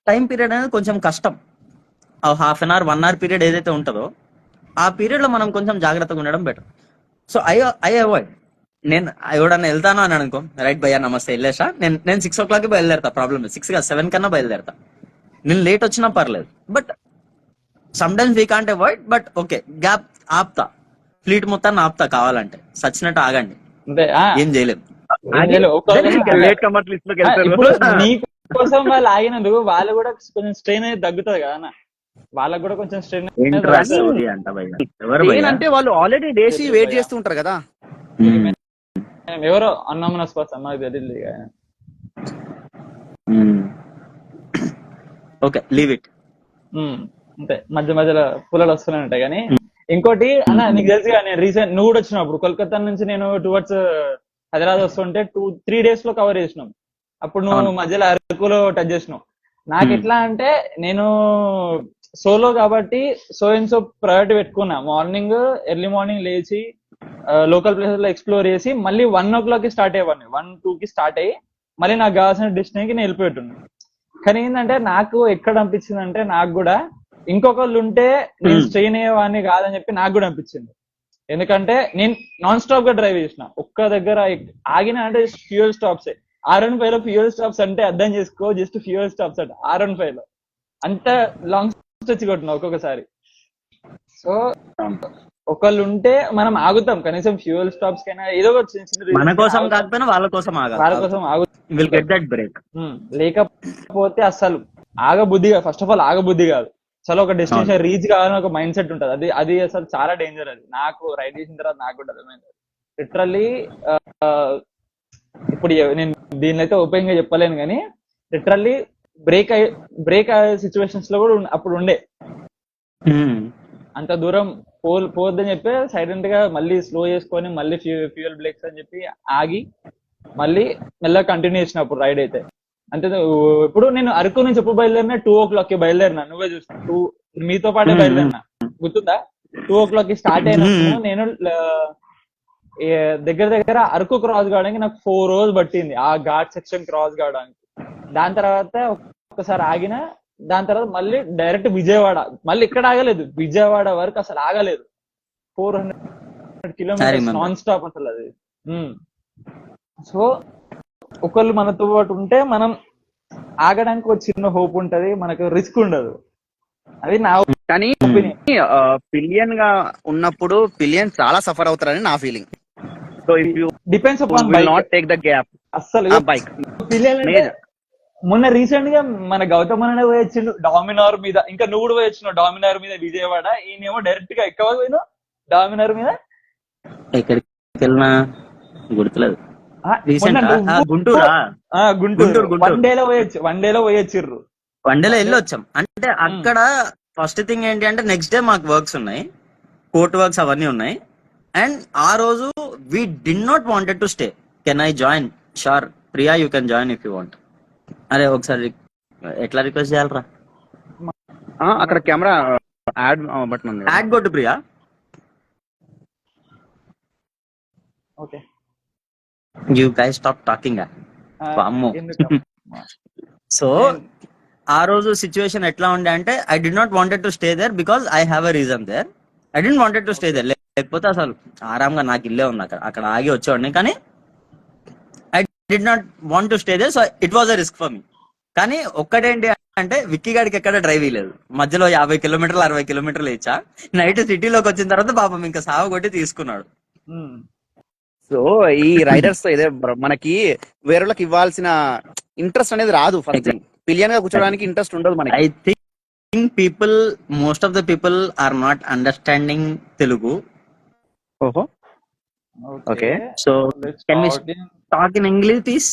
టైం పీరియడ్ అనేది కొంచెం కష్టం. ఆ 1/2 an hour 1 hour పీరియడ్ ఏదైతే ఉంటుందో ఆ పీరియడ్ లో మనం కొంచెం జాగ్రత్తగా ఉండడం బెటర్. So I avoid. నేను ఎవడన్నా వెళ్తాను అని అనుకో, రైట్ భయ్యా నమస్తే వెళ్ళేసా, నేను 6 o'clock బయలుదేరతా. ప్రాబ్లమ్ 6 కాదు 7 కన్నా బయలుదేరతా. నేను లేట్ వచ్చినా పర్లేదు, but sometimes we can't avoid. But okay, gap ఆపుతా, ఫ్లీట్ మొత్తాన్ని ఆపుతా, కావాలంటే సచ్చినట్టు ఆగండి, ఏం చేయలేము. లేట్ కమర్స్ లిస్ట్ లోకి వెళ్తారు. నీ కోసం వాళ్ళు ఆగినందుకు వాళ్ళు కూడా కొంచెం స్ట్రెయిన్ అనేది తగ్గుతుంది కదా అన్న, వాళ్ళకి కూడా కొంచెం స్ట్రెయిన్ అంటే వాళ్ళు ఆల్రెడీ డేసి వెయిట్ చేస్తూ ఉంటారు కదా. ఎవరో అన్నమనస్ పర్సన్ నాకు తెలియదు. Okay leave it. అంతే, మధ్య మధ్యలో పుల్లలు వస్తూనే ఉంటాయి. కానీ ఇంకోటి అన్న, నీకు తెలుసు కానీ రీసెంట్ నువ్వు కూడా వచ్చినప్పుడు కోల్కతా నుంచి నేను టువర్డ్స్ హైదరాబాద్ వస్తుంటే 2-3 days లో కవర్ చేసినాం. అప్పుడు నువ్వు మధ్యలో అరకులో టచ్ చేసినావు. నాకు ఎట్లా అంటే నేను సోలో కాబట్టి సో అండ్ సో ప్రయారిటీ పెట్టుకున్నా. ఎర్లీ మార్నింగ్ లేచి లోకల్ ప్లేసెస్ లో ఎక్స్ప్లోర్ చేసి మళ్ళీ 1 o'clock కి స్టార్ట్ అయ్యేవాడిని. 1-2 స్టార్ట్ అయ్యి మళ్ళీ నాకు కావాల్సిన డెస్టినేకి నేను వెళ్ళిపోతున్నాను. కానీ ఏంటంటే నాకు ఎక్కడ అనిపించింది అంటే, నాకు కూడా ఇంకొకళ్ళు ఉంటే నేను స్ట్రెయిన్ అయ్యేవాడిని కాదని చెప్పి నాకు కూడా అనిపించింది. ఎందుకంటే నేను నాన్ స్టాప్ గా డ్రైవ్ చేసిన, ఒక్క దగ్గర ఆగిన అంటే ఫ్యూయల్ స్టాప్స్. R15 లో ఫ్యూయల్ స్టాప్స్ అంటే అర్థం చేసుకో, జస్ట్ ఫ్యూయల్ స్టాప్స్ అంటే R15 లో అంత లాంగ్ స్ట్రెచ్ కొట్టిన ఒక్కొక్కసారి. సో ఒకళ్ళు ఉంటే మనం ఆగుతాం, కనీసం ఫ్యూయల్ స్టాప్స్ కైనా ఏదో మన కోసం కాకపోయినా వాళ్ళ కోసం విల్ గెట్ దట్ బ్రేక్. లేకపోతే అసలు ఆగబుద్ధిగా, ఫస్ట్ ఆఫ్ ఆల్ ఆగబుద్ధి కాదు. అసలు ఒక డెస్టినేషన్ రీచ్ కావాలని ఒక మైండ్ సెట్ ఉంటుంది. అది అసలు చాలా డేంజర్. అది నాకు రైడ్ చేసిన తర్వాత నాకు కూడా అర్థమైంది. లిటరల్లీ ఇప్పుడు నేను దీన్ని అయితే ఓపెన్ గా చెప్పలేను, కానీ లిటరల్లీ బ్రేక్ అయ్యే సిచ్యువేషన్స్ లో కూడా అప్పుడు ఉండే. అంత దూరం పోవద్దని చెప్పి సైలెంట్ గా మళ్ళీ స్లో చేసుకొని మళ్ళీ ఫ్యూయల్ బ్రేక్స్ అని చెప్పి ఆగి మళ్ళీ మెల్లగా కంటిన్యూ చేసినప్పుడు రైడ్ అయితే. అంతే. ఇప్పుడు నేను అరకు నుంచి ఎప్పుడు బయలుదేరినా 2 o'clock కి బయలుదేరినా. నువ్వే చూసిన మీతో పాటే బయలుదేరినా, గుర్తుందా? 2 o'clock కి స్టార్ట్ అయినప్పుడు నేను దగ్గర అరకు క్రాస్ కావడానికి నాకు 4 hours పట్టింది, ఆ ఘాట్ సెక్షన్ క్రాస్ కావడానికి. దాని తర్వాత ఒక్కసారి ఆగిన, దాని తర్వాత మళ్ళీ డైరెక్ట్ విజయవాడ, మళ్ళీ ఇక్కడ ఆగలేదు, విజయవాడ వరకు అసలు ఆగలేదు. 400 kilometers నాన్ స్టాప్. అసలు అది సో ఒకళ్ళు మనతో పాటు ఉంటే మనం ఆగడానికి ఒక చిన్న హోప్ ఉంటది, మనకు రిస్క్ ఉండదు. అది నా కానీ ఒపీనియన్. పిలియన్ గా ఉన్నప్పుడు పిలియన్ చాలా సఫర్ అవుతారని నా feeling. So if you depends upon will bike. Not take the gap అస్సలు బైక్ పిల్లలు అంటే మొన్న రీసెంట్ గా మన గౌతమ్ అనే పోయొచ్చిండు డామినార్ మీద, ఇంకా నువ్వు కూడా పోయొచ్చినావు డామినార్ మీద విజయవాడ. ఈయనేమో డైరెక్ట్ గా ఎక్కడ పోయినావు డామినార్ మీద? ఎక్కడికి వెళ్ళినా గుర్తులేదు. ఆ, మొన్న రీసెంట్ నువ్వు గుంటూరా? గుంటూరు గుంటూరు. వన్ డేలో పోయొచ్చిర్రు. వన్ డేలో వెళ్ళి వచ్చాం. అంటే అక్కడ ఫస్ట్ థింగ్ ఏంటి అంటే నెక్స్ట్ డే మాకు వర్క్స్ ఉన్నాయి, కోర్ట్ వర్క్స్ అవన్నీ ఉన్నాయి. అండ్ ఆ రోజు we did not wanted to stay. Can I join? Sure Priya, you can join if you want. అరే ఒకసారి ఎట్లా రిక్వెస్ట్ చేయాలరా? అక్కడ కెమెరా యాడ్ బటన్ ఉంది. యాడ్ కొట్టు Priya. Okay, you guys stop talking. అమ్మో. సో ఆ రోజు సిచ్యువేషన్ ఎట్లా ఉండే అంటే I did not wanted to stay there because I have a reason there. I did wanted to stay there. లేకపోతే అసలు ఆరాంగా నాకు ఇల్లే ఉంది అక్కడ ఆగి వచ్చేవాడిని. కానీ I did not want to stay there, so it was a risk for me. కానీ ఒక్కటేంటి అంటే విక్కీ గాడికి ఎక్కడ డ్రైవ్ లేదు. మధ్యలో 50 కిలోమీటర్లు 60 కిలోమీటర్లు ఇచ్చా. నైట్ సిటీలోకి వచ్చిన తర్వాత పాపం ఇంకా సాగు కొట్టి తీసుకున్నాడు. సో ఈ రైడర్స్ తో ఇదే మనకి వేరేళ్ళకి ఇవ్వాల్సిన ఇంట్రెస్ట్ అనేది రాదు. ఫస్ట్ పిలియన్ గా కూర్చోడానికి ఇంట్రెస్ట్ ఉండదు మనకి. I think people, most of the people are not understanding Telugu. ఓహో, okay. So can we talk in English please?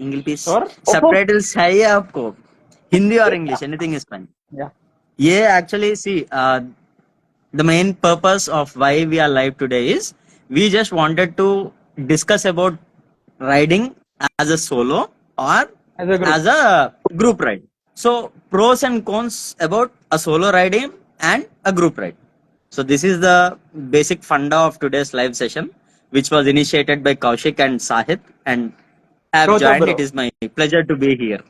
English please. Sure. Separate will say आपको Hindi or English, anything is fine. Yeah. Yeah, actually see, the main purpose of why we are live today is we just wanted to discuss about riding as a solo or as a group ride. So pros and cons about a solo riding and a group ride. So this is the basic funda of today's live session, which was initiated by Kaushik and Sahit, and I have joined. It is my pleasure to be here.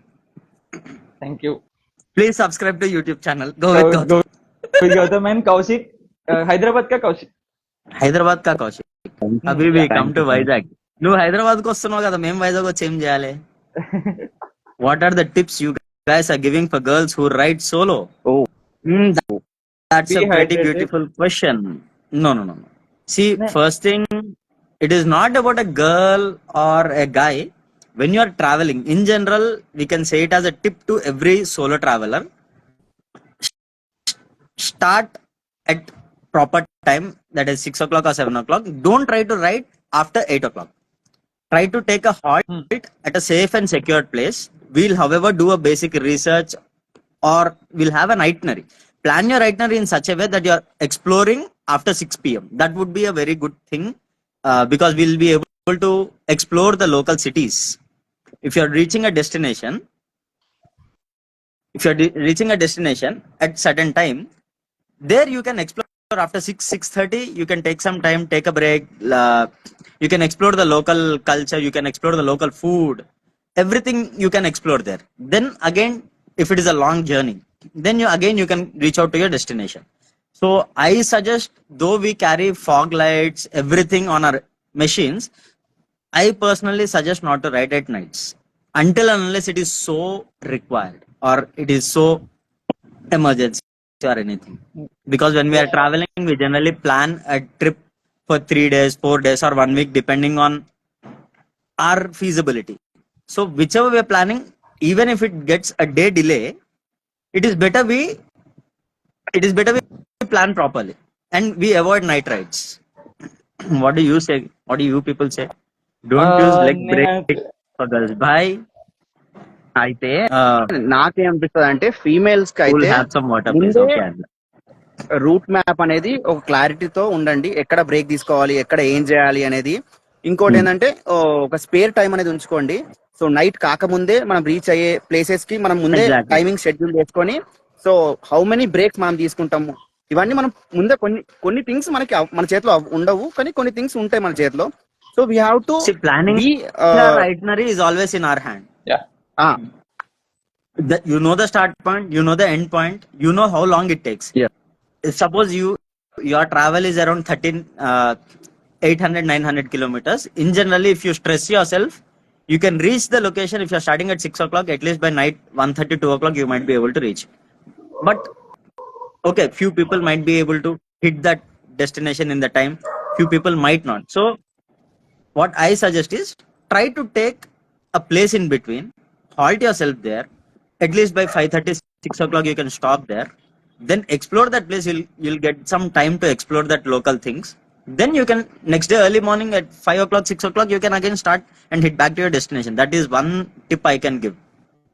Thank you. Please subscribe to YouTube channel. Go with Gautam and Kaushik. Hyderabad ka Kaushik. Hyderabad కా కౌశిక్. అభి వి కమ్ టు వైజాగ్. నువ్వు హైదరాబాద్ కు వస్తున్నావు కదా, మేము వైజాగ్ వచ్చి ఏం చేయాలి? What are the tips you guys are giving for girls who ride solo? That's a pretty beautiful question. No. See, first thing, it is not about a girl or a guy. When you are traveling, in general, we can say it as a tip to every solo traveler. Start at proper time, that is 6 o'clock or 7 o'clock. Don't try to ride after 8 o'clock. Try to take a halt at a safe and secured place. We'll, however, do a basic research or we'll have an itinerary. Plan your itinerary in such a way that you're exploring after 6 p.m. That would be a very good thing because we'll be able to explore the local cities. If you're reaching a destination, at certain time, there you can explore after 6:30. You can take some time, take a break. You can explore the local culture. You can explore the local food. Everything you can explore there. Then again, if it is a long journey, then you can reach out to your destination. So I suggest, though we carry fog lights, everything on our machines, I personally suggest not to ride at nights until and unless it is so required or it is so emergency or anything. Because when we are traveling, we generally plan a trip for 3 days, 4 days or 1 week depending on our feasibility. So whichever we are planning, even if it gets a day delay, it is better we plan properly and we avoid night rides. What do you say? What do you people say? Don't use leg brake for girls. Bye. అయితే నాకేమనిపిస్తుంది అంటే ఫీమేల్స్ కి We'll అయితే have some water please. ముందే Okay. రూట్ మ్యాప్ అనేది ఒక క్లారిటీతో ఉండండి. ఎక్కడ బ్రేక్ తీసుకోవాలి, ఎక్కడ ఏం చేయాలి అనేది. ఇంకోటి ఏంటంటే ఒక స్పేర్ టైం అనేది ఉంచుకోండి. సో నైట్ కాకముందే మనం రీచ్ అయ్యే ప్లేసెస్ కి మనం ముందే Exactly. టైమింగ్ షెడ్యూల్ చేసుకొని, సో హౌ మెనీ బ్రేక్స్ మనం తీసుకుంటాము, ఇవన్నీ మనం ముందే కొన్ని థింగ్స్ మనకి మన చేతిలో ఉండవు, కానీ కొన్ని థింగ్స్ ఉంటాయి మన చేతిలో. So we have to See, planning our itinerary is always in our hand. Yeah. You know the start point, you know the end point, you know how long it takes. Yeah. If suppose your travel is around 800, 900 kilometers. In generally, if you stress yourself, you can reach the location. If you're starting at 6 o'clock, at least by night 1:30, 2 o'clock, you might be able to reach. But okay, few people might be able to hit that destination in the time. Few people might not. So what I suggest is try to take a place in between, halt yourself there. At least by 5:30, 6 o'clock, you can stop there. Then explore that place. You'll get some time to explore that local things. Then you can next day early morning at 5 o'clock, 6 o'clock, you can again start and hit back to your destination. That is one tip I can give.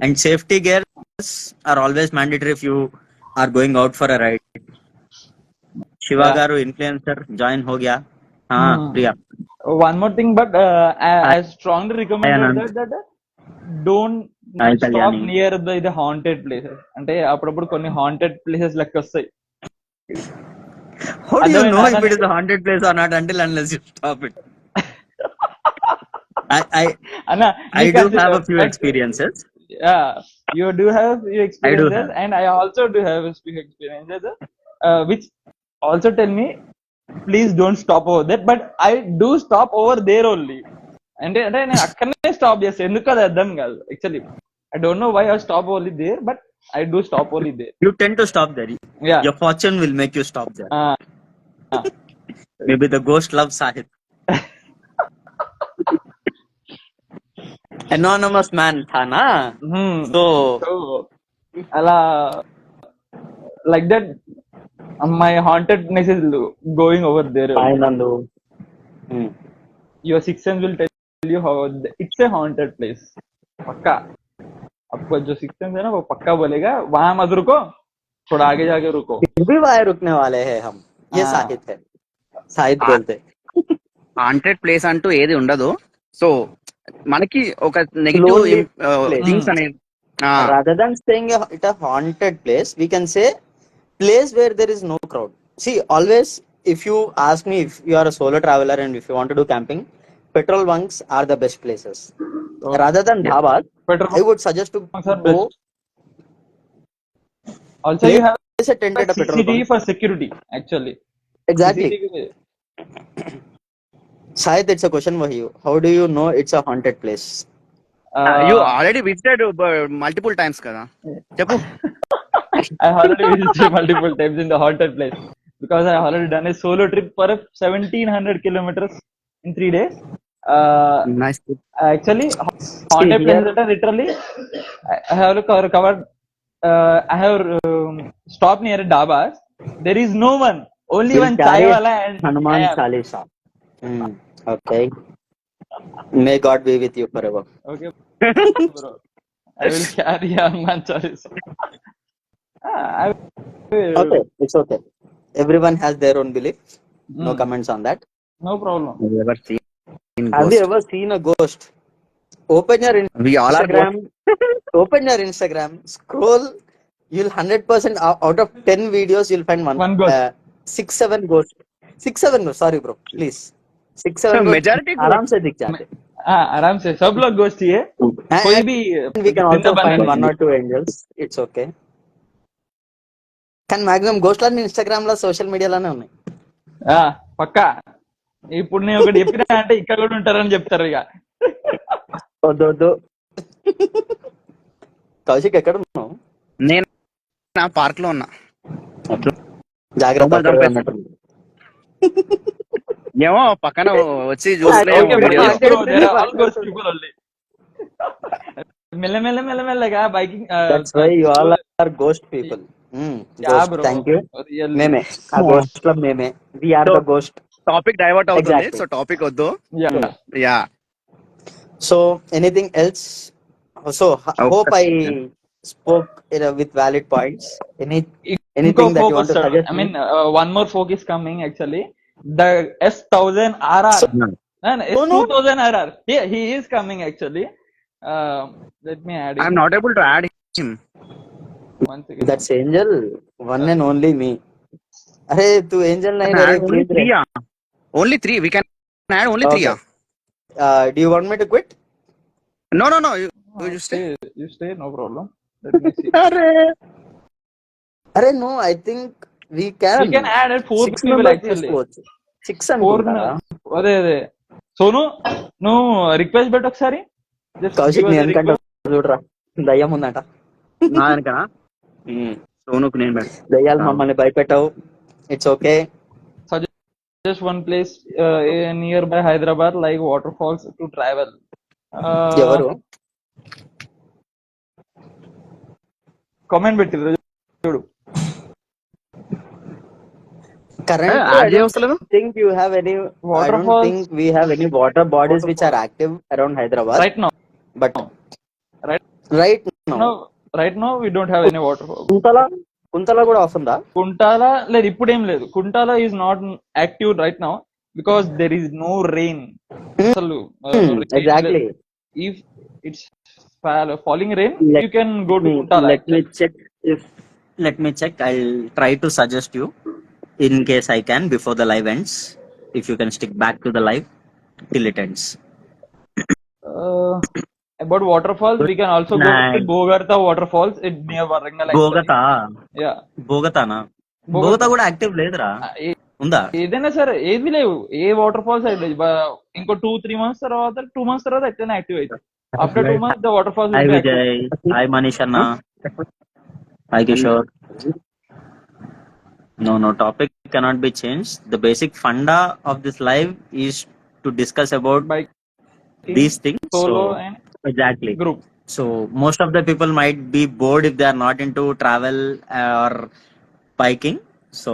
And safety gears are always mandatory if you are going out for a ride. Shiva Yeah. garu influencer join ho gaya. हाँ Hmm. Priya. One more thing, but I strongly recommended Anand. that don't Hi, stop Kalyani. near the haunted places. అంటే అప్పుడప్పుడు కొన్ని haunted places లెక్క వస్తాయి. How do you అర్థమైందా know if it అన్నది? is a haunted place or not until unless you stop it? I అన్న I do have a few experiences. Yeah, you do have few experiences, have. and I also do have few experiences, which also tell me, please don't stop over there. But I do stop over there only. అంటే నేను అక్కడనే స్టాప్ చేస్తాను. ఎందుకు అది అర్థం కాదు actually. I don't know why I stop only there, but I do stop only there. You tend to stop there. Yeah. Your fortune will make you stop there. Ah. Maybe the ghost loves Sahit. Anonymous man tha na. So అలా like that, my hauntedness is going over there. Hi, Nandu. Your sixth sense will tell you how it's a haunted place. पक्का आपको जो sixth sense है ना वो पक्का बोलेगा वहां मत रुको, थोड़ा आगे जाके रुको. फिर भी वहां रुकने वाले हैं हम. ये हाँ. साहित है. సాహిత్ బోల్తే. హాంటెడ్ ప్లేస్ అంటూ ఏది ఉండదు. సో మనకి ఒక నెగిటివ్ థింగ్స్ అనేది Rather than saying it a haunted place, we can say place where there is no crowd. See, always if you ask me, if you are a solo traveler and if you want to do camping, petrol bunks are the best places. Rather than dhabas, Petrol I would suggest to bunks are go. best. Also, you have Place a tented petrol CCTV bunk. for security actually. Exactly. CCTV. Sahid, it's a question for you. How do you know it's a haunted place? You already visited multiple times కదా, చెప్పు. I already visited multiple times in the haunted place because I already done a solo trip for 1700 kilometers in 3 days. Nice. Actually, haunted places are literally I have covered. I have stopped near dabas. There is no one. Only Will one carry chai wala and Hanuman I am. Chalisa. Okay. May God be with you forever. Okay, bro. I will carry Hanuman Chalisa. I will. Okay, it's okay. Everyone has their own belief. No comments on that. No problem. Have you ever seen a ghost? Open your We all are Instagram. Open your Instagram. Scroll. You'll 100% out of 10 videos you'll find one ghost. 6-7 ghosts. 6-7 ghosts. Sorry, bro. Please. 6-7 ghosts. Majority आराम से दिख जाते. आराम से सब लोग गोष्ठी है. कोई भी We can also find 1 or 2 angels. It's okay. కానీ మాక్సిమం గోస్ట్ లన్నీ ఇన్స్టాగ్రామ్ లో సోషల్ మీడియాలోనే ఉన్నాయి. పక్కా. ఇప్పుడు నేను ఒకటి చెప్పినా అంటే ఇక్కడ కూడా ఉంటారని చెప్తారు ఇక. వద్దు. కౌశిక్ ఎక్కడ ఉన్నావు? నేను నా పార్క్ లో ఉన్నా. జాగ్రత్త. ఏమో పక్కన వచ్చి చూస్తే మెల్లమెల్లగా biking. That's why you all are ghost people. Ghost. Thank you. మేమే ఆ గోస్ట్ లో మేమే. We are the ghost. Topic divert అవుతుంది. Exactly. సో టాపిక్ వద్దు. Yeah. So anything else? So hope I spoke with valid points. Anything that you want to suggest? I mean, one more folk is coming actually. The S1000 RR. S2000 RR. He is coming actually. Let me add. I'm not able to add him. One second. That's Angel. One and only me. अरे तू Angel नहीं Add only 3. Only 3. We can add only 3. Do you want me to quit? No. You stay. You stay. No problem. Let me see. अरे no, I think we can. We can add 4 people actually. 6 four అనుకుంటా. అదే అదే. సోను నువ్వు రిక్వెస్ట్ పెట్టు ఒకసారి. కౌశిక్ నీ ఎందుకంటే చూడరా దయ్యం ఉందట. నా వెనకనా సోనుకు నేను పెడతా. దయ్యాలు మమ్మల్ని భయపెట్టావు. It's okay. Just one place nearby Hyderabad, like waterfalls to travel. ఎవరు కామెంట్ పెట్టిర్రు చూడు. currently think you have any I don't Waterfalls. think we have any water bodies which are active around Hyderabad, Right now, but Right. right now right now we don't have any waterfall. Kuntala కూడా వస్తుందా? కుంటాల లేదు, ఇప్పుడేం లేదు. Kuntala is not active right now because there is no rain. అసలు Exactly. if it's falling rain, you can go to Kuntala. Let me check. I'll try to suggest you in case I can before the live ends. If you can stick back to the live till it ends. About waterfalls, we can also go to Bogarta waterfalls. It's near Warangal. Bogata. Yeah. Bogata Bogata కూడా యాక్టివ్ లేదురా. ఉందా? ఏదైనా సరే ఏది లేవు. ఏ వాటర్ ఫాల్స్ అయితే ఇంకో 2-3 months తర్వాత 2 months తర్వాత ఎట్లయినా యాక్టివ్ అవుతుంది. After 2 months the waterfalls. Hi Vijay. Hi Manish Anna. Hi Kishore. No, topic cannot be changed. The basic funda of this live is to discuss about Bike, these things. solo So and exactly. group. So most of the people might be bored if they are not into travel or biking. So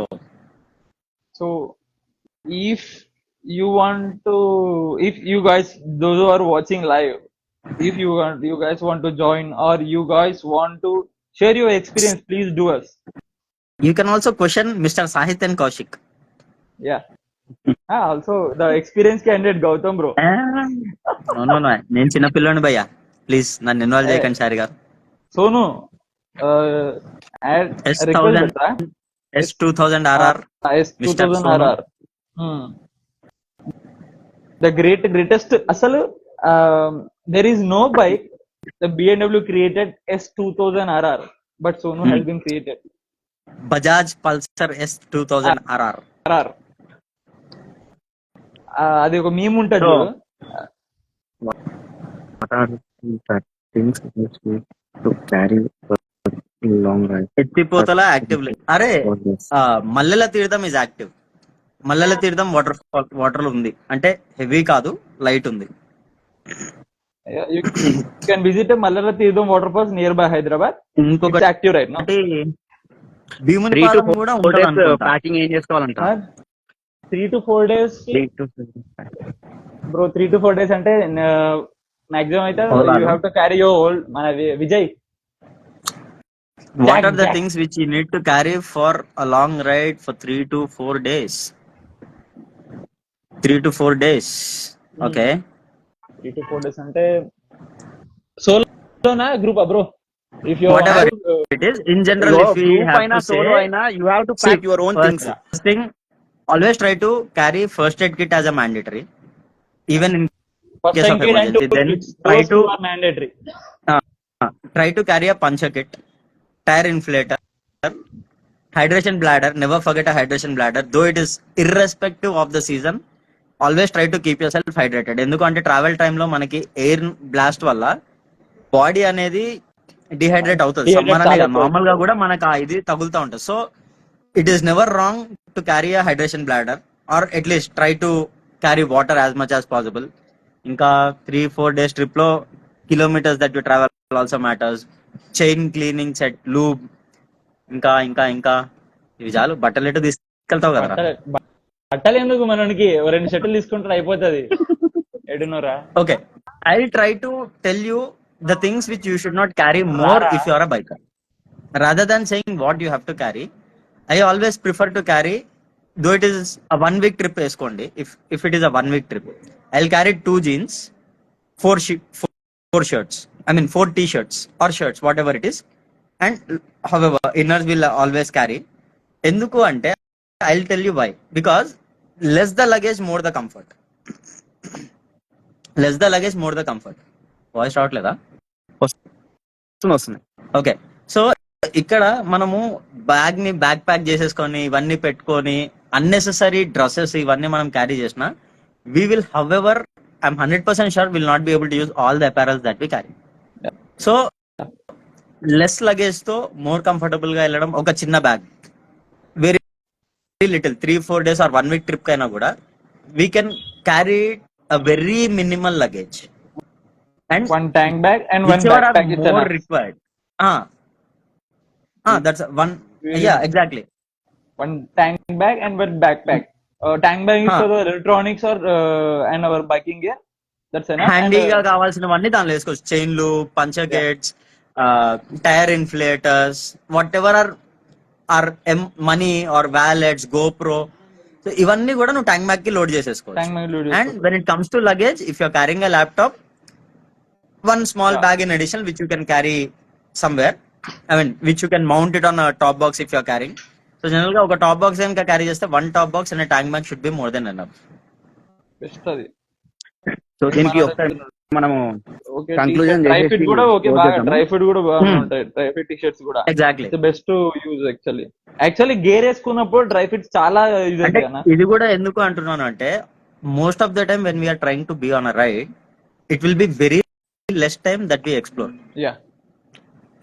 if you want to, if you guys, those who are watching live, if you guys want to join or you guys want to share your experience, please do us. you can also question Mr. Sahit and Kaushik. Yeah. Also the experience candidate Gautam bro. No. నేను చిన్న పిల్లని భయ్యా, ప్లీజ్ నన్ను ఇన్వాల్వ్ చేయకండి సార్ గారు. Sonu S2000 RR. S2000 RR. The greatest. అసలు there is no bike the BMW created S2000 RR, but Sonu has been created. Bajaj Pulsar S2000 RR. అది ఒక మీమ్ ఉంటుంది. ఎత్తిపోతల యాక్టివ్. అరే మల్లెల తీర్థం is active. Mallela Theertham water ఉంది, అంటే హెవీ కాదు, లైట్ ఉంది. You can visit Mallela Theertham waterfalls nearby Hyderabad. ఇంకొకటి యాక్టివ్ రైట్ నౌ. భీమునిపాదం కూడా ఉంటుంది. ప్యాకింగ్ ఏం చేసుకోవాలంట? 3 to 4 days bro. 3 to 4 days అంటే మాక్సిమం అయితే you have to carry your old. మన Vijay, what are the things which you need to carry for a long ride for 3 to 4 days? 3 to 4 days. Okay. 3 to 4 days అంటే Solana గ్రూపా bro? If you whatever it is, in general, if we have to say, solo aina, you have to pack your own things. First thing, always try to carry first aid kit as a mandatory, even in case of emergency. Then try to mandatory. Try to carry a puncture kit, tire inflator, hydration bladder. Never forget a hydration bladder, though it is irrespective of the season. Always try to keep yourself hydrated. ఎందుకంటే ట్రావెల్ టైమ్ లో మనకి ఎయిర్ బ్లాస్ట్ వల్ల బాడీ అనేది డిహైడ్రేట్ అవుతుంది. సమ్మర్ అనే నార్మల్ గా కూడా మనకు ఇది తగులుతూ ఉంటుంది. So it is never wrong to carry a hydration bladder, or at least try to carry water as much as possible. ఇంకా 3-4 days ట్రిప్ లో kilometres that you travel also matters. Chain cleaning set, lube, ఇంకా ఇంకా ఇంకా ఇవి చాలు. బట్టలు ఎటు తీసుకెళ్తావు కదా? బట్టలు ఎందుకు, మనకి 2 షర్టులు తీసుకుంటారు అయిపోతుంది. ఎడునోరా? Okay, I will try to tell you the things which you should not carry more if you are a biker. Rather than saying what you have to carry, I always prefer to carry, though it is a 1 week trip eskondi, if it is a 1 week trip, I'll carry 2 jeans, 4 shirts, I mean 4 t-shirts or shirts, whatever it is, and however inners will always carry. Enduku ante I'll tell you why. Because less the luggage, more the comfort. Less the luggage, more the comfort. Voice రావట్లేదా? వస్తుంది. ఓకే, సో ఇక్కడ మనము బ్యాగ్ ప్యాక్ చేసేసుకొని ఇవన్నీ పెట్టుకొని అన్నెసెసరీ డ్రెస్సెస్ ఇవన్నీ మనం క్యారీ చేసిన we will however I'm 100% sure will not be able to use all the apparels that we carry. So less luggage తో మోర్ కంఫర్టబుల్ గా వెళ్ళడం, ఒక చిన్న bag, very little 3-4 days or 1 week trip కైనా కూడా we can carry a very minimal luggage and one tank bag and one whichever are backpack is more enough. required. That's one. Yeah, exactly. One tank bag and one backpack. Tank bag is Huh. for the electronics or and our biking gear. That's enough. హ్యాండీగా కావాల్సినవన్నీ దానిలో వేసుకోవచ్చు. చైన్లు, puncture kits, tyre inflators, whatever our money our wallets, GoPro, so ఇవన్నీ కూడా నువ్వు ట్యాంక్ బ్యాగ్ కి లోడ్ tank చేసేసుకోవచ్చు. bag load and when it comes to luggage, if you're carrying a laptop, one small Yeah. bag in addition which you can carry somewhere. I mean, which you can mount it on a top box if you're carrying. So generally ఒక టాప్ బాక్స్ కనుక క్యారీ చేస్తే one top box and a tank bag should be more than enough. best అది. సో దీనికి ఒకసారి మనము Okay, conclusion డ్రై ఫిట్ చేసేసి కూడా ఓకే, close బాగా చేద్దాము. డ్రై ఫిట్ కూడా బాగా Hmm. ఉంటాయి. డ్రై ఫిట్ టీ షర్ట్స్ కూడా Exactly. It's best to use. Actually gear వేసుకున్నప్పుడు డ్రై ఫిట్స్ చాలా యూజ్ అంటే అవుతాయి అన్న. ఇది కూడా ఎందుకు అంటున్నాను అంటే most of the time when we're trying to be on a ride, it will be very less time that we explore. Yeah,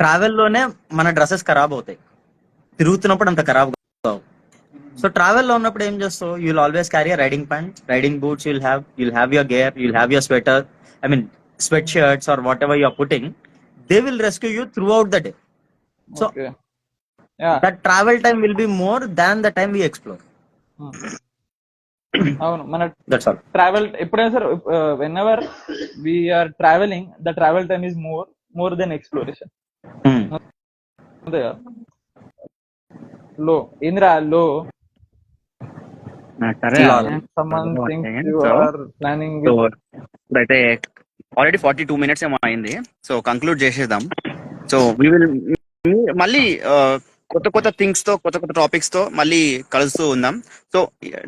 travel లోనే మన డ్రెస్సెస్ ఖరాబ్ అవుతాయి, తిరుగుతున్నప్పుడు అంత ఖరాబ్ కావు. సో ట్రావెల్ లో ఉన్నప్పుడు ఏం చేస్తావు, you'll always carry riding pant, riding boots, you'll have your gear, you'll have your sweater, I mean sweatshirts or whatever you are putting, they will rescue you throughout the day. So okay, yeah, that travel time will be more than the time we explore. అవును. మన దట్స్ ఆల్. ట్రావెల్ ఎప్పుడైనా సరే whenever we're travelling, the travel time is more than exploration. అంతే కదా. లో ఇంద్రా లో సరే Lol. someone thinks you So, are planning with ఇప్పుడైతే ఆల్రెడీ 42 minutes ఏమో అయింది. సో కంక్లూడ్ చేసేద్దాం. సో వి విల్ మళ్ళీ కొత్త కొత్త థింగ్స్ తో, కొత్త కొత్త టాపిక్స్ తో మళ్ళీ కలుస్తూ ఉందాం. సో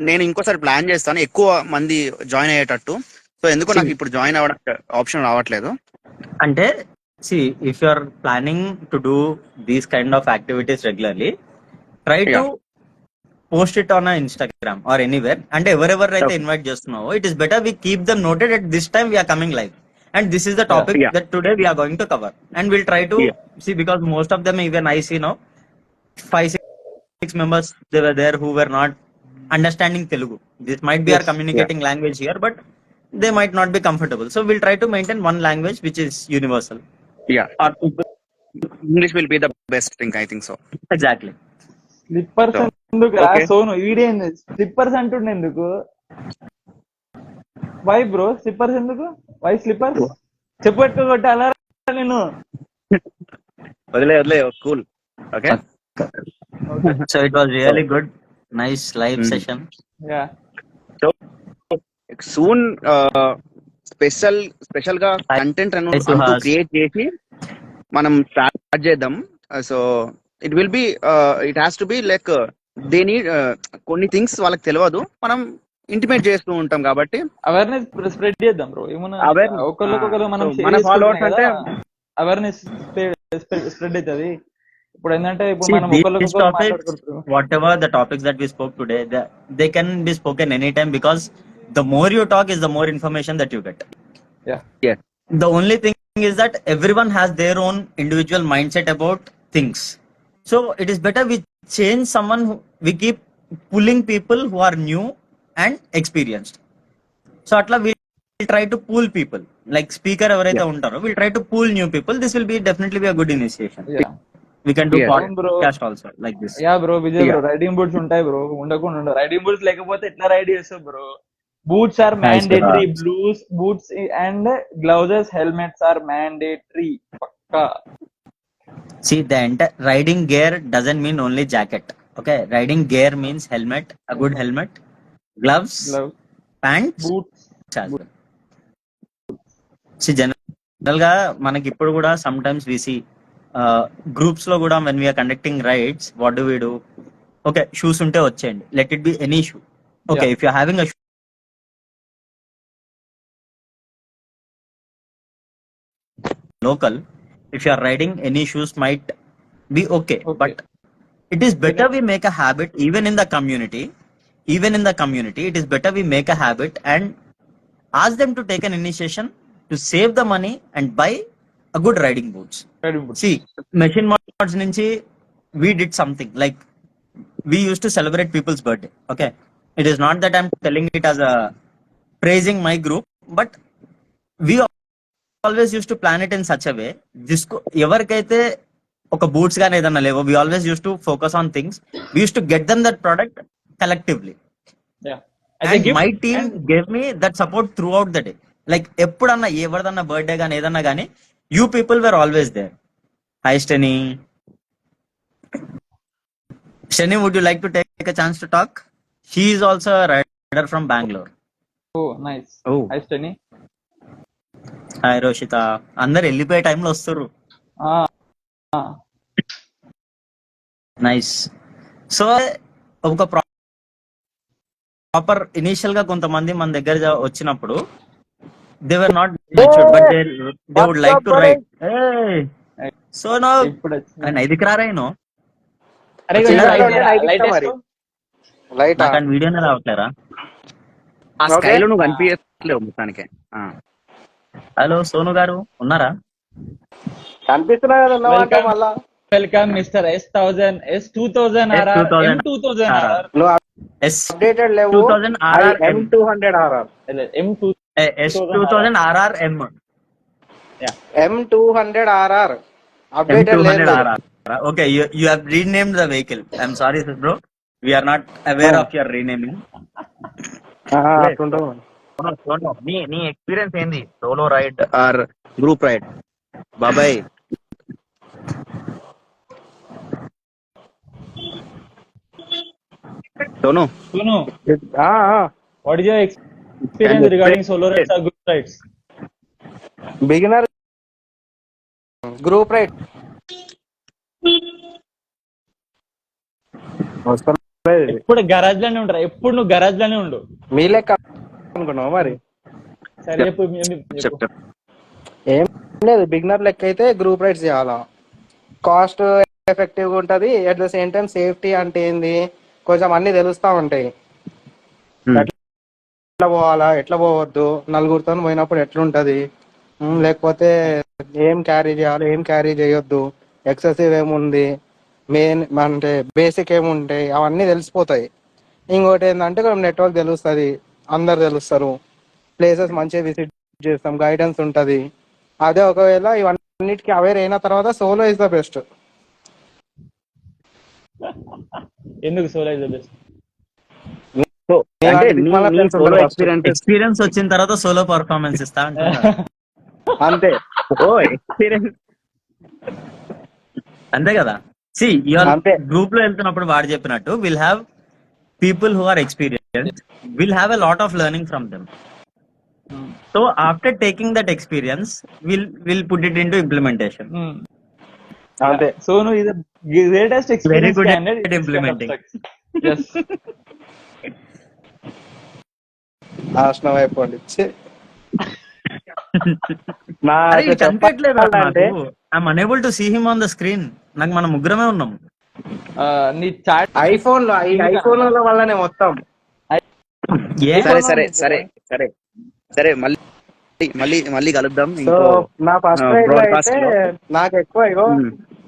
నేను ఇంకోసారి ప్లాన్ చేస్తాను ఎక్కువ మంది జాయిన్ అయ్యేటట్టు. సో ఎందుకో నాకు ఇప్పుడు జాయిన్ అవ్వడం ఆప్షన్ రావట్లేదు. అంటే see, if you are planning to do these kind of activities regularly, try to Yeah. post it on a Instagram or anywhere, and ఎవరెవరైతే Okay. ఇన్వైట్ చేస్తున్నావో it is better we keep them noted at this time we are coming live and this is the topic Yeah. that today we are going to cover, and we'll try to Yeah. see, because most of them, even I see now 5-6 members they were there who were not understanding Telugu. This might be our Yes. communicating language here, but they might not be comfortable, so we'll try to maintain one language which is universal. Yeah, Or English will be the best thing, I think so. exactly. Slippers So, ఎందుకు okay. సోను ఈడేంది స్లిప్పర్స్ అంటుండే ఎందుకు? వై బ్రో స్లిప్పర్స్ ఎందుకు? Why slippers? చెప్పట్టు కొట్టాలా నేను? వదిలే cool. Okay, So it was really good, nice live Mm. session. Yeah, soon special గా కంటెంట్ Nice to అంటూ have. క్రియేట్ చేసి మనం స్టార్ట్ చేద్దాం. So it will be it has to be like they need కొన్ని థింగ్స్ వాళ్ళకి తెలియదు, మనం ఇంటిమేట్ చేస్తూ ఉంటాం కాబట్టి అవేర్నెస్ స్ప్రెడ్ చేద్దాం బ్రో. ఏమన్నా Awareness. ఒకళ్ళకొకరు మనం So, మన followers అంటే అవేర్నెస్ స్ప్రెడ్ అవుతుంది. ఇప్పుడు ఏంటంటే ఇప్పుడు See, మనం these ఒకళ్ళకొకరు topics, మాట్లాడుకుంటున్నాం. whatever the topics that we spoke today, they can be spoken anytime, because the more you talk is the more information that you get. Yeah, yes, The only thing is that everyone has their own individual mindset about things. So it is better we change someone we keep pulling people who are new and experienced. So atla we'll try to pull people, like speaker ఎవరైతే ఉంటారో we'll try to pull new people. This will be definitely be a good initiation. Yeah, We can do Yes. podcast also like this. Yeah bro. Vijay bro, Yeah. Riding boots ఉంటాయి బ్రో, ఉండకుండా ఉండవు. రైడింగ్ బూట్స్ లేకపోతే ఎట్లా రైడ్ చేస్తావు bro? Boots are Nice, mandatory, Raj. Boots and gloves, helmets are mandatory పక్కా. See, the entire riding gear doesn't mean only jacket. Okay, riding gear means helmet, a good helmet, gloves, glove pants boots. as well. See, general గా మనకి ఇప్పుడు కూడా sometimes we see groups లో కూడా when we are conducting rides, what do we do? Okay, shoes ఉంటే వచ్చేయండి, let it be any shoe. Okay, Yeah. if you're having a local, if you are riding, any shoes might be okay. Okay. But it is better we make a habit even in the community even in the community, it is better we make a habit and ask them to take an initiation to save the money and buy a good riding boots. See, machine mods nunchi we did something like we used to celebrate people's birthday. Okay, it is not that I'm telling it as a praising my group, but we always used to plan it in such a way. ఎవరికైతే ఒక బూట్స్ గానీ ఏదన్నా లేవో we always used to focus on things. We used to get them that product collectively. Yeah. And my team gave me that support throughout the day. Like ఎప్పుడన్నా ఎవరిదన్నా బర్త్డే గానీ ఏదన్నా గానీ you people were always there. Hi Steny. Steny, would you like to take a chance to talk? She is also a rider from Bangalore. Oh, nice. Oh. Hi, Steny. Hi Roshitha, అందరు వెళ్ళిపోయే టైంలో వస్తారు. నైస్. సో ఒక ప్రాపర్ ఇనిషియల్ గా కొంతమంది మన దగ్గర వచ్చినప్పుడు they were not matured but they would like to ride. So నో ఐదుకి రారాయను నాకు వీడియోనే రావట్లేరా? ఆ స్కైలో నువ్వు కనిపించట్లేవు మొత్తానికి. హలో సోను గారు ఉన్నారా? కనిపిస్తున్నా కదా మళ్ళా. Welcome mister S1000 S2000 RR M2000 RR updated లేవు. M200 RR S2000 RR M M200 RR updated లేదు. Okay, you have renamed the vehicle. I'm sorry bro, we are not aware of your renaming. నీ ఎక్స్పీరియన్స్ ఏంది solo ride or group ride బాబాయ్? Sonu, what is your experience regarding solo rides or group rides? Beginner group ride ఎప్పుడు గరాజ్ లోనే ఉంటారా? ఎప్పుడు నువ్వు గరాజ్ లోనే ఉండు. మీ లెక్క అనుకున్నావు మరి. సరే చెప్పు. ఏం లేదు, బిగినర్ లెక్క అయితే గ్రూప్ రైడ్స్ చేయాలా. కాస్ట్ ఎఫెక్టివ్ గా ఉంటది, at the same time safety అంటే ఏంది కొంచెం అన్ని తెలుస్తా ఉంటాయి. ఎట్లా పోవాలా, ఎట్లా పోవద్దు, నలుగురితో పోయినప్పుడు ఎట్లుంటది, లేకపోతే ఏం క్యారీ చేయాలి, ఏం క్యారీ చేయొద్దు, ఎక్సెసివ్ ఏముంది, మెయిన్ అంటే బేసిక్ ఏముంటాయి, అవన్నీ తెలిసిపోతాయి. ఇంకోటి ఏంటంటే కొంచెం నెట్వర్క్ తెలుస్తుంది, అందరు తెలుస్తారు, ప్లేసెస్ మంచిగా విజిట్ చేస్తాం, గైడెన్స్ ఉంటది. అదే ఒకవేళ ఇవన్నిటికి అవేర్ అయిన తర్వాత సోలో ఇస్ ద బెస్ట్. ఎందుకు solo is the best? Experience వచ్చిన తర్వాత సోలో పర్ఫార్మెన్స్ ఇస్తా అంతే. ఓ ఎక్స్పీరియన్స్ అంతే కదా. సి యువర్ గ్రూప్ లో వెళ్తున్నప్పుడు వాడు చెప్పినట్టు will have people who are experience, will have a lot of learning from them. So after taking that experience will put it into implementation. అంతే. Sonu is the greatest experience. Very good at implementing. Yes. నాశనం అయిపోండి. అంటే I'm unable to see him on the screen. నాకు మనం ముగ్గురమే ఉన్నాం. నీ చాట్ ఐఫోన్ లో వల్లనే మొత్తం. సరే సరే సరే సరే సరే మళ్ళీ మళ్ళీ మళ్ళీ కలుద్దాం. సో నా ఫస్ట్ రైడ్ లో అయితే నాకు ఎక్కువ ఇగో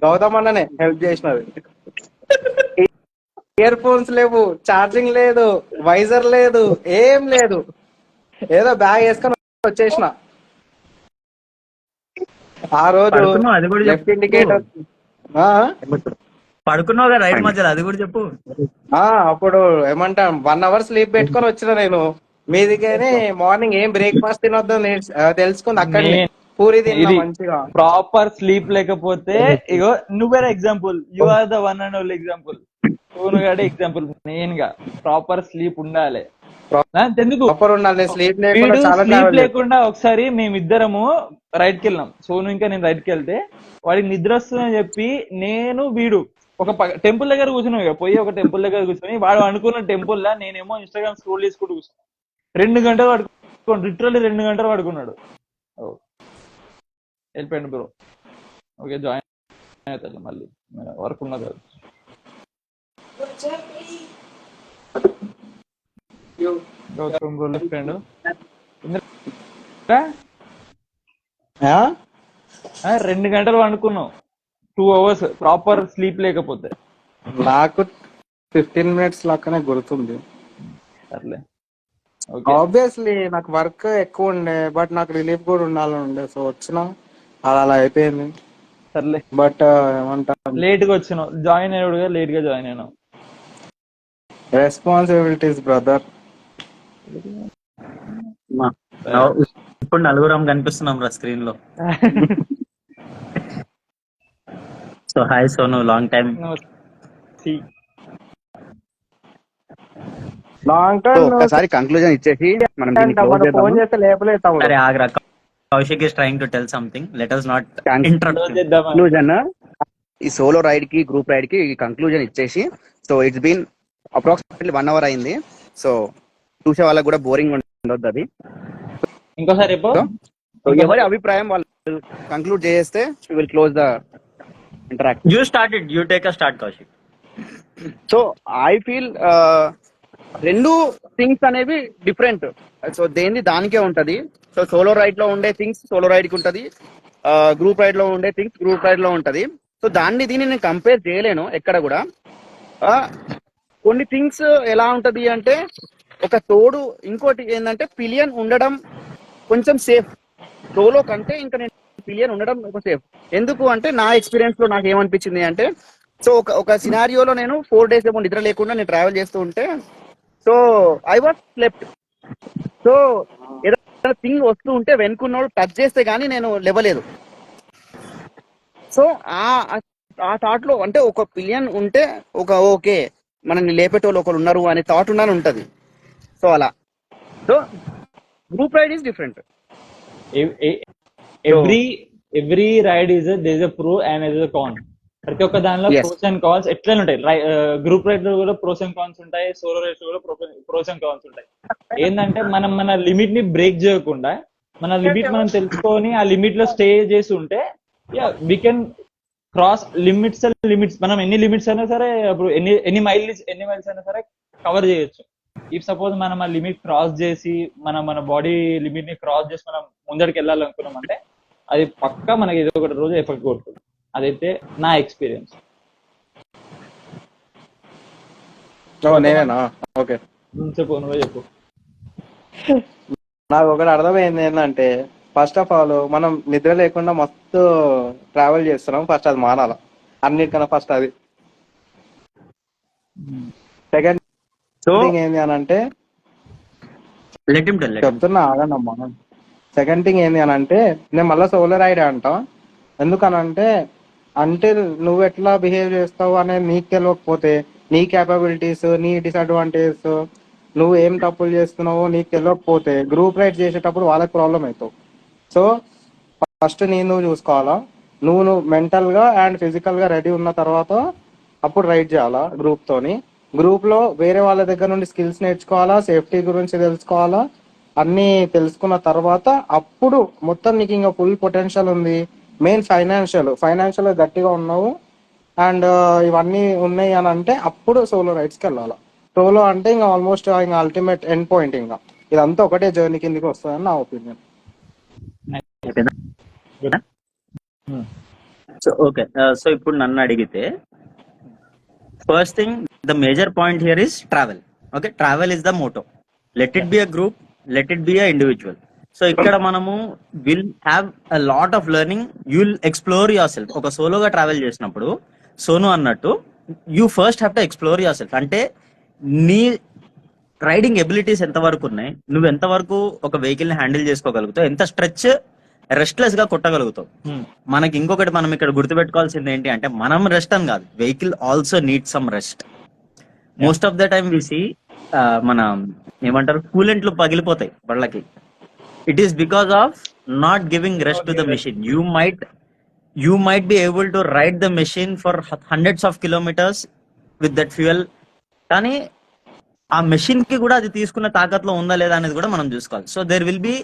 గౌతమ్ అన్ననే హెల్ప్ చేసినది. ఇయర్ ఫోన్స్ లేవు, ఛార్జింగ్ లేదు, వైజర్ లేదు, ఏం లేదు, ఏదో బ్యాగ్ వేసుకొని వచ్చేసిన. ఆ రోజు లెఫ్ట్ ఇండికేటర్ పడుకున్నావు కదా రైడ్ మధ్యలో, అది కూడా చెప్పు. అప్పుడు ఏమంటా 1 hour స్లీప్ పెట్టుకొని వచ్చిన నేను మీదికేనే. మార్నింగ్ ఏం బ్రేక్ఫాస్ట్ తినొద్దు తెలుసుకుంది అక్కడనే. పూరి తిన్నా మంచిగా. ప్రాపర్ స్లీప్ లేకపోతే ఇగో నువ్వేరా example, you are the one and only example. Sonu గాడే ఎగ్జాంపుల్. మెయిన్ గా ప్రాపర్ స్లీప్ ఉండాలి. స్లీప్ లేకుండా ఒకసారి మేమిద్దరము రైడ్ కి వెళ్ళాం. సోను ఇంకా నేను రైడ్ కి వెళ్తే వాడికి నిద్ర వస్తుందని చెప్పి నేను వీడు ఒక టెంపుల్ దగ్గర కూర్చున్నాం. ఇక పోయి ఒక టెంపుల్ దగ్గర కూర్చొని వాడు అనుకున్న టెంపుల్ లా నేనేమో ఇన్స్టాగ్రామ్ స్క్రోల్ చేసుకుంటూ కూర్చున్నాను. 2 గంటలు పడుకున్నాడు, లిటరల్లీ 2 గంటలు పడుకున్నాడు. వెళ్ళిపోయింది బ్రో. ఓకే జాయిన్ అవుతాడు మళ్ళీ, వర్క్ ఉన్నది. గౌతమ్ బ్రో లెఫ్ట్ హ్యాండ్ ఆ? 2 గంటలు వండుకున్నావు 2 hours ప్రాపర్ స్లీప్ లేకపోతే. నాకు 15 minutes లాగానే గుర్తుంది. సర్లే ఓకే. ఆబ్వియస్లీ నాకు వర్క్ ఎక్కువ ఉండే, బట్ నాకు రిలీఫ్ కూడా ఉండాలని ఉండే, సో వచ్చిన అలా అయిపోయింది. సర్లే బట్ ఏమంటారు, లేట్ గా వచ్చినావు, జాయిన్ అయ్యాడుగా లేట్ గా జాయిన్ అయినావు. Responsibilities brother. ఇప్పుడు నలుగురం కనిపిస్తున్నాం రా స్క్రీన్ లో. So hi Sonu, long time. Long so time ఒకసారి కంక్లూజన్ ఇచ్చేసి మనం దీన్ని close ఫోన్ చేద్దాము. చేస్తే లేపలేదు తమ్ముడు. సరే ఆగ్రా, Kaushik is trying to tell something, let us not interrupt. Conclusion ఈ సోలో రైడ్ కి గ్రూప్ రైడ్ కి కంక్లూజన్ ఇచ్చేసి, so it's been approximately 1 hour అయింది. సో చూసే వాళ్ళకి కూడా బోరింగ్ ఉండొద్దు అది. ఇంకోసారి చెప్పు. సో ఎవరి అభిప్రాయం వాళ్ళు కంక్లూడ్ చేస్తే will close the interact. You started, you take a start Kaushik. So I feel రెండు థింగ్స్ అనేవి డిఫరెంట్. సో దేని దానికే ఉంటది. సో సోలో రైడ్ లో ఉండే థింగ్స్ సోలో రైడ్ కి ఉంటది, గ్రూప్ రైడ్ లో ఉండే థింగ్స్ గ్రూప్ రైడ్ లో ఉంటది. సో దీన్ని నేను కంపేర్ చేయలేను ఎక్కడ కూడా. కొన్ని థింగ్స్ ఎలా ఉంటది అంటే, ఒక తోడు ఇంకోటి ఏంటంటే పిలియన్ ఉండడం కొంచెం సేఫ్. సోలో కంటే ఇంకా నేను పిలియన్ ఉండడం కొంచెం సేఫ్. ఎందుకు అంటే నా ఎక్స్పీరియన్స్ లో నాకు ఏమనిపించింది అంటే, సో ఒక సినారియోలో నేను 4 days ఏమో నిద్ర లేకుండా నేను ట్రావెల్ చేస్తూ ఉంటే, so I was slept. So ఏదైనా థింగ్ వస్తూ ఉంటే వెనుకున్నోడు టచ్ చేస్తే గానీ నేను లేవలేదు. సో ఆ థాట్ లో అంటే ఒక పిలియన్ ఉంటే ఓకే మనల్ని లేపేటోళ్ళు ఒకరు ఉన్నారు అనే థాట్ ఉన్నాను ఉంటది. సో అలా. So group ride is different. Every ride is there is a pro and there is a con. ప్రతి ఒక్క దానిలో Yes. ప్రోస్ అండ్ కాన్స్ ఎట్లా ఉంటాయి. గ్రూప్ రైడ్ లో కూడా ప్రోస్ అండ్ కాన్స్ ఉంటాయి, సోలో రైడ్స్ లో కూడా ప్రోస్ అండ్ కాన్స్ ఉంటాయి. ఏంటంటే మనం మన లిమిట్ ని బ్రేక్ చేయకుండా మన లిమిట్ మనం తెలుసుకొని ఆ లిమిట్ లో స్టే చేసి ఉంటే వి కెన్ క్రాస్ లిమిట్స్. మనం ఎన్ని లిమిట్స్ అయినా సరే, అప్పుడు ఎన్ని మైల్స్ అయినా సరే కవర్ చేయొచ్చు. ఇఫ్ సపోజ్ మనం ఆ లిమిట్ క్రాస్ చేసి మన బాడీ లిమిట్ ని క్రాస్ చేసి మనం ముందడికి వెళ్ళాలనుకున్నాం అంటే అది పక్కా మనకి ఏదో ఒకటి రోజు ఎఫెక్ట్ కొడుతుంది. అదైతే నా ఎక్స్పీరియన్స్. నేనేనా? ఓకే, చెప్పు, నువ్వే చెప్పు. నాకు ఒకటి అర్థమైంది ఏంటంటే, ఫస్ట్ ఆఫ్ ఆల్ మనం నిద్ర లేకుండా మస్తు ట్రావెల్ చేస్తున్నాం. ఫస్ట్ అది మానాల, అన్నిటికన్నా ఫస్ట్ అది. సెకండ్ థింగ్ ఏంది అని అంటే, లెట్ హిమ్ టెల్. చెప్తున్నా ఆగండమ్మా. సెకండ్ థింగ్ ఏంది అని అంటే, నేను మళ్ళీ సోలో రైడ్ అంటా. ఎందుకనంటే నువ్వు ఎట్లా బిహేవ్ చేస్తావు అనేది నీకు తెలియకపోతే, నీ క్యాపబిలిటీస్, నీ డిసడ్వాంటేజెస్, నువ్వు ఏం తప్పులు చేస్తున్నావో నీకు తెలియకపోతే గ్రూప్ రైడ్ చేసేటప్పుడు వాళ్ళకి ప్రాబ్లం అవుతావు. సో ఫస్ట్ నువ్వు చూసుకోవాలా. నువ్వు మెంటల్ గా అండ్ ఫిజికల్ గా రెడీ ఉన్న తర్వాత అప్పుడు రైడ్ చేయాలా గ్రూప్ తోని. గ్రూప్ లో వేరే వాళ్ళ దగ్గర నుండి స్కిల్స్ నేర్చుకోవాలా, సేఫ్టీ గురించి తెలుసుకోవాలా. అన్ని తెలుసుకున్న తర్వాత అప్పుడు మొత్తం నీకు ఇంకా ఫుల్ పొటెన్షియల్ ఉంది. మెయిన్ ఫైనాన్షియల్ గట్టిగా ఉన్నావు అండ్ ఇవన్నీ ఉన్నాయి అని అంటే అప్పుడు సోలో రైడ్స్కి వెళ్ళాలి. సోలో అంటే ఇంకా ఆల్మోస్ట్ ఇంకా అల్టిమేట్ ఎండ్ పాయింట్. ఇంకా ఇదంతా ఒకటే జర్నీ కిందకి వస్తుందని నా ఒపీనియన్. సో ఓకే, సో ఇప్పుడు నన్ను అడిగితే, first thing, the major point here is travel. Okay, travel is the motto. Let it be a group, let it be a individual. So ఇక్కడ మనము will have a lot of learning. You will explore yourself. ఒక సోలోగా ట్రావెల్ చేసినప్పుడు సోను అన్నట్టు you first have to explore yourself. అంటే నీ రైడింగ్ ఎబిలిటీస్ ఎంత వరకు ఉన్నాయి, నువ్వు ఎంత వరకు ఒక వెహికల్ ని హ్యాండిల్ చేసుకోగలుగుతావు, ఎంత స్ట్రెచ్ రెస్ట్లెస్ గా కొట్టగలుగుతావు. మనకి ఇంకొకటి మనం ఇక్కడ గుర్తుపెట్టుకోవాల్సింది ఏంటి అంటే, మనం రెస్ట్ అని కాదు, vehicle also need some rest. Most of the time we see మన ఏమంటారు, కూలెంట్లు పగిలిపోతాయి బళ్ళకి. It is because of not giving rest to the machine. You might be able to ride the machine for hundreds of kilometres with that fuel, కానీ ఆ మెషిన్ కి కూడా అది తీసుకున్న తాకత్లో ఉందా లేదా అనేది కూడా మనం చూసుకోవాలి. So there will be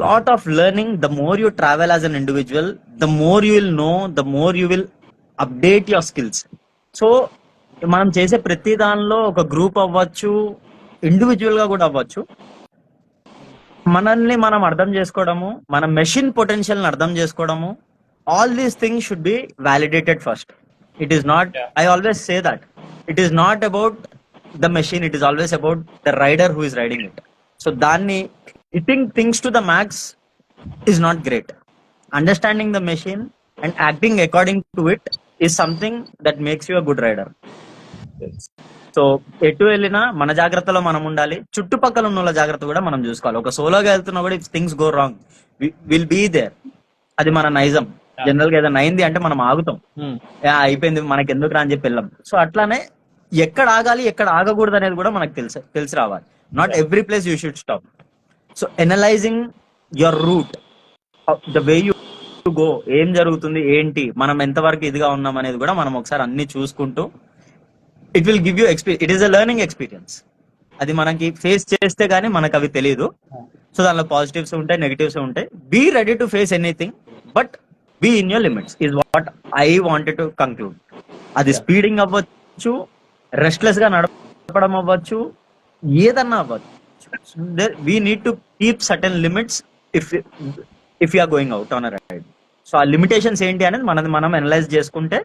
lot of learning. The more you travel as an individual, the more you will know, the more you will update your skills. So మనం చేసే ప్రతి దానిలో ఒక గ్రూప్ అవ్వచ్చు, ఇండివిజువల్ గా కూడా అవ్వచ్చు. మనల్ని మనం అర్థం చేసుకోవడము, మన మెషిన్ పొటెన్షియల్ అర్థం చేసుకోవడము, all these things should be validated first. It is not, I always say that it is not about the machine, it is always about the rider who is riding it. So దాన్ని hitting things to the max is not great. Understanding the machine and acting according to it is something that makes you a good rider. So ఎటు వెళ్ళినా మన జాగ్రత్తలో మనం ఉండాలి, చుట్టుపక్కల ఉన్న వాళ్ళ జాగ్రత్త కూడా మనం చూసుకోవాలి. ఒక సోలోగా వెళ్తున్నా కూడా if things go wrong will be there. అది మన నైజం. జనరల్ గా ఏదైనా అయింది అంటే మనం ఆగుతాం, అయిపోయింది మనకి ఎందుకు రా అని చెప్పి వెళ్ళాం. సో అట్లానే ఎక్కడ ఆగాలి ఎక్కడ ఆగకూడదు అనేది కూడా మనకు తెలిసి రావాలి. Not every place you should stop. So analysing your route, the way you go, ఏం జరుగుతుంది ఏంటి, మనం ఎంతవరకు ఇదిగా ఉన్నాం అనేది కూడా మనం ఒకసారి అన్ని చూసుకుంటూ, it will give you experience. It is a learning experience. అది మనకి ఫేస్ చేస్తే గానీ మనకు అవి తెలియదు. సో దానిలో పాజిటివ్స్ ఉంటాయి, నెగిటివ్స్ ఉంటాయి. Be ready to face anything, but be in your limits is what I wanted to conclude. అది స్పీడింగ్ అవ్వచ్చు, రెస్ట్లెస్ గా నడపడం అవ్వచ్చు, ఏదన్నా అవ్వచ్చు. We need to keep certain limits if you are going out on a ride. So ఆ లిమిటేషన్స్ ఏంటి అనేది మనం అనలైజ్ చేసుకుంటే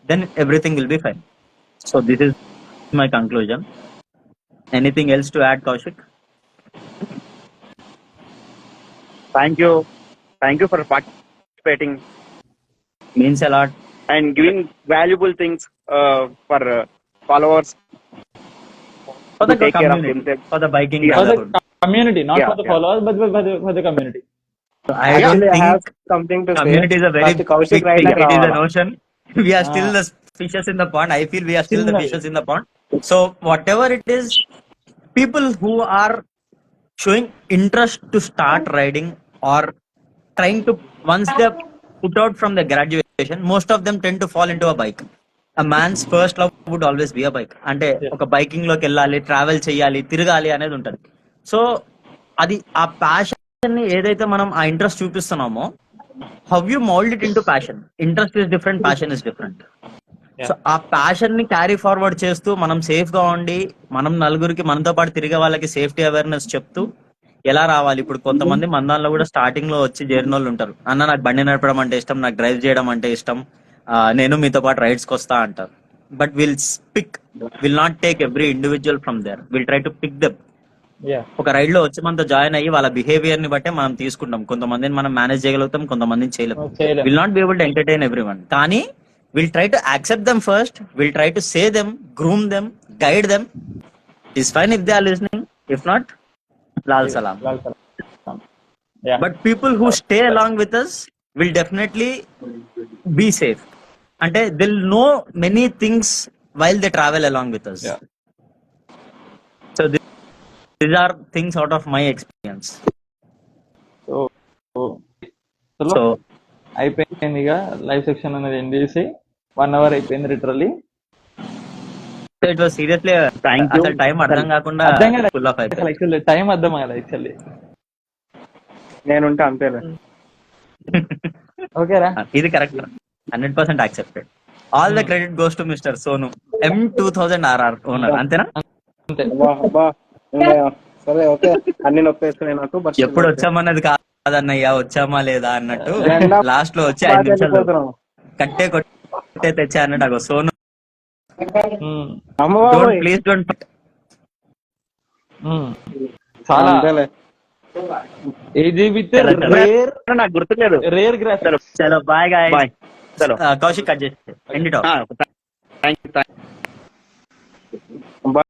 then everything will be fine. So this is my conclusion. Anything else to add, Kaushik? Thank you for participating Means a lot. and giving valuable things for followers For the to take care of community, themselves. for the biking Yeah. For the brotherhood. community, not Yeah, for the yeah. followers, but for the community. So I don't Actually, I have think something to say. community is a very First Kaushik big rider thing. It is an రావాలా? ocean. We are still the fishes in the pond. I feel we are still the Chinnadi. fishes in the pond. So whatever it is, people who are showing interest to start riding or trying to, once they put out from the graduation, most of them tend to fall into a bike. A man's first love would always be a bike. అంటే ఒక బైకింగ్ లోకి వెళ్ళాలి, ట్రావెల్ చేయాలి, తిరగాలి అనేది ఉంటుంది. సో అది ఆ ప్యాషన్ ని ఏదైతే మనం ఆ ఇంట్రెస్ట్ చూపిస్తున్నామో, how you mould it into passion. Interest is different, passion is different. So ఆ ప్యాషన్ ని క్యారీ ఫార్వర్డ్ చేస్తూ మనం సేఫ్ గా ఉండి, మనం నలుగురికి మనతో పాటు తిరిగే వాళ్ళకి సేఫ్టీ అవేర్నెస్ చెప్తూ ఎలా రావాలి. ఇప్పుడు కొంతమంది మన దానిలో కూడా స్టార్టింగ్ లో వచ్చి చేరిన వాళ్ళు ఉంటారు. అన్న నాకు బండి నడపడం అంటే ఇష్టం, నాకు డ్రైవ్ చేయడం అంటే ఇష్టం, నేను మీతో పాటు రైడ్స్ కి వస్తా అంటారు. But will not take every individual from there, will try to pick them. Yeah. ఒక రైడ్ లో వచ్చి మనతో జాయిన్ అయ్యి వాళ్ళ బిహేవియర్ ని బట్టే మనం తీసుకుంటాం. కొంతమందిని మనం మేనేజ్ చేయగలుగుతాం, కొంతమందిని చేయలేం. చేయలేం. Will not be able to entertain everyone. కానీ will try to accept them first, will try to say them, groom them, guide them. Is fine if they are listening, if not లాల్ సలాం. Yeah. But people who stay along with us will definitely be safe. అంటే they'll know many things while they travel along with us. Yeah. So these are things out of my experience. So అయిపోయింది ఇక లైవ్ సెక్షన్ అనేది ఎండ్ చేసి 1 hour అయిపోయింది literally. It was seriously Thank you. అసలు టైం అర్థం కాకుండా అర్థం కాలేదు. ఫుల్ ఆఫ్ అయిపోయింది. యాక్చువల్లీ టైం అర్థం కాదు యాక్చువల్లీ. నేనుంటే అంతేలే. ఓకేరా. ఇది correct, 100% accepted. All the credit goes to mister Sonu M2000RR owner. అంతేనా? అంతే. అబ్బా, అబ్బా. సరే ఓకే, అన్ని నొప్పేస్తున్నాయి నాకు. బట్ ఎప్పుడు వచ్చామన్నది కాదన్నయ్యా, వచ్చామా లేదా అన్నట్టు రెండా లాస్ట్ లో వచ్చి 5 నిమిషాలు వెళ్ళిపోతున్నాం. కట్టే కొట్టే తెచ్చా అన్నట్టు. అగో సోను, ఉమ్, అమ్మ బాబోయ్. Please don't. ఉమ్. చాలా అంతేలే. ఇది విత్ చలో, చలో. రేర్ నాకు గుర్తులేదు. Rare graphics. చలో బాయ్ గాయ్స్. బాయ్. చలో. కౌశిక్ కట్ చేస్తే end it off. Thank you.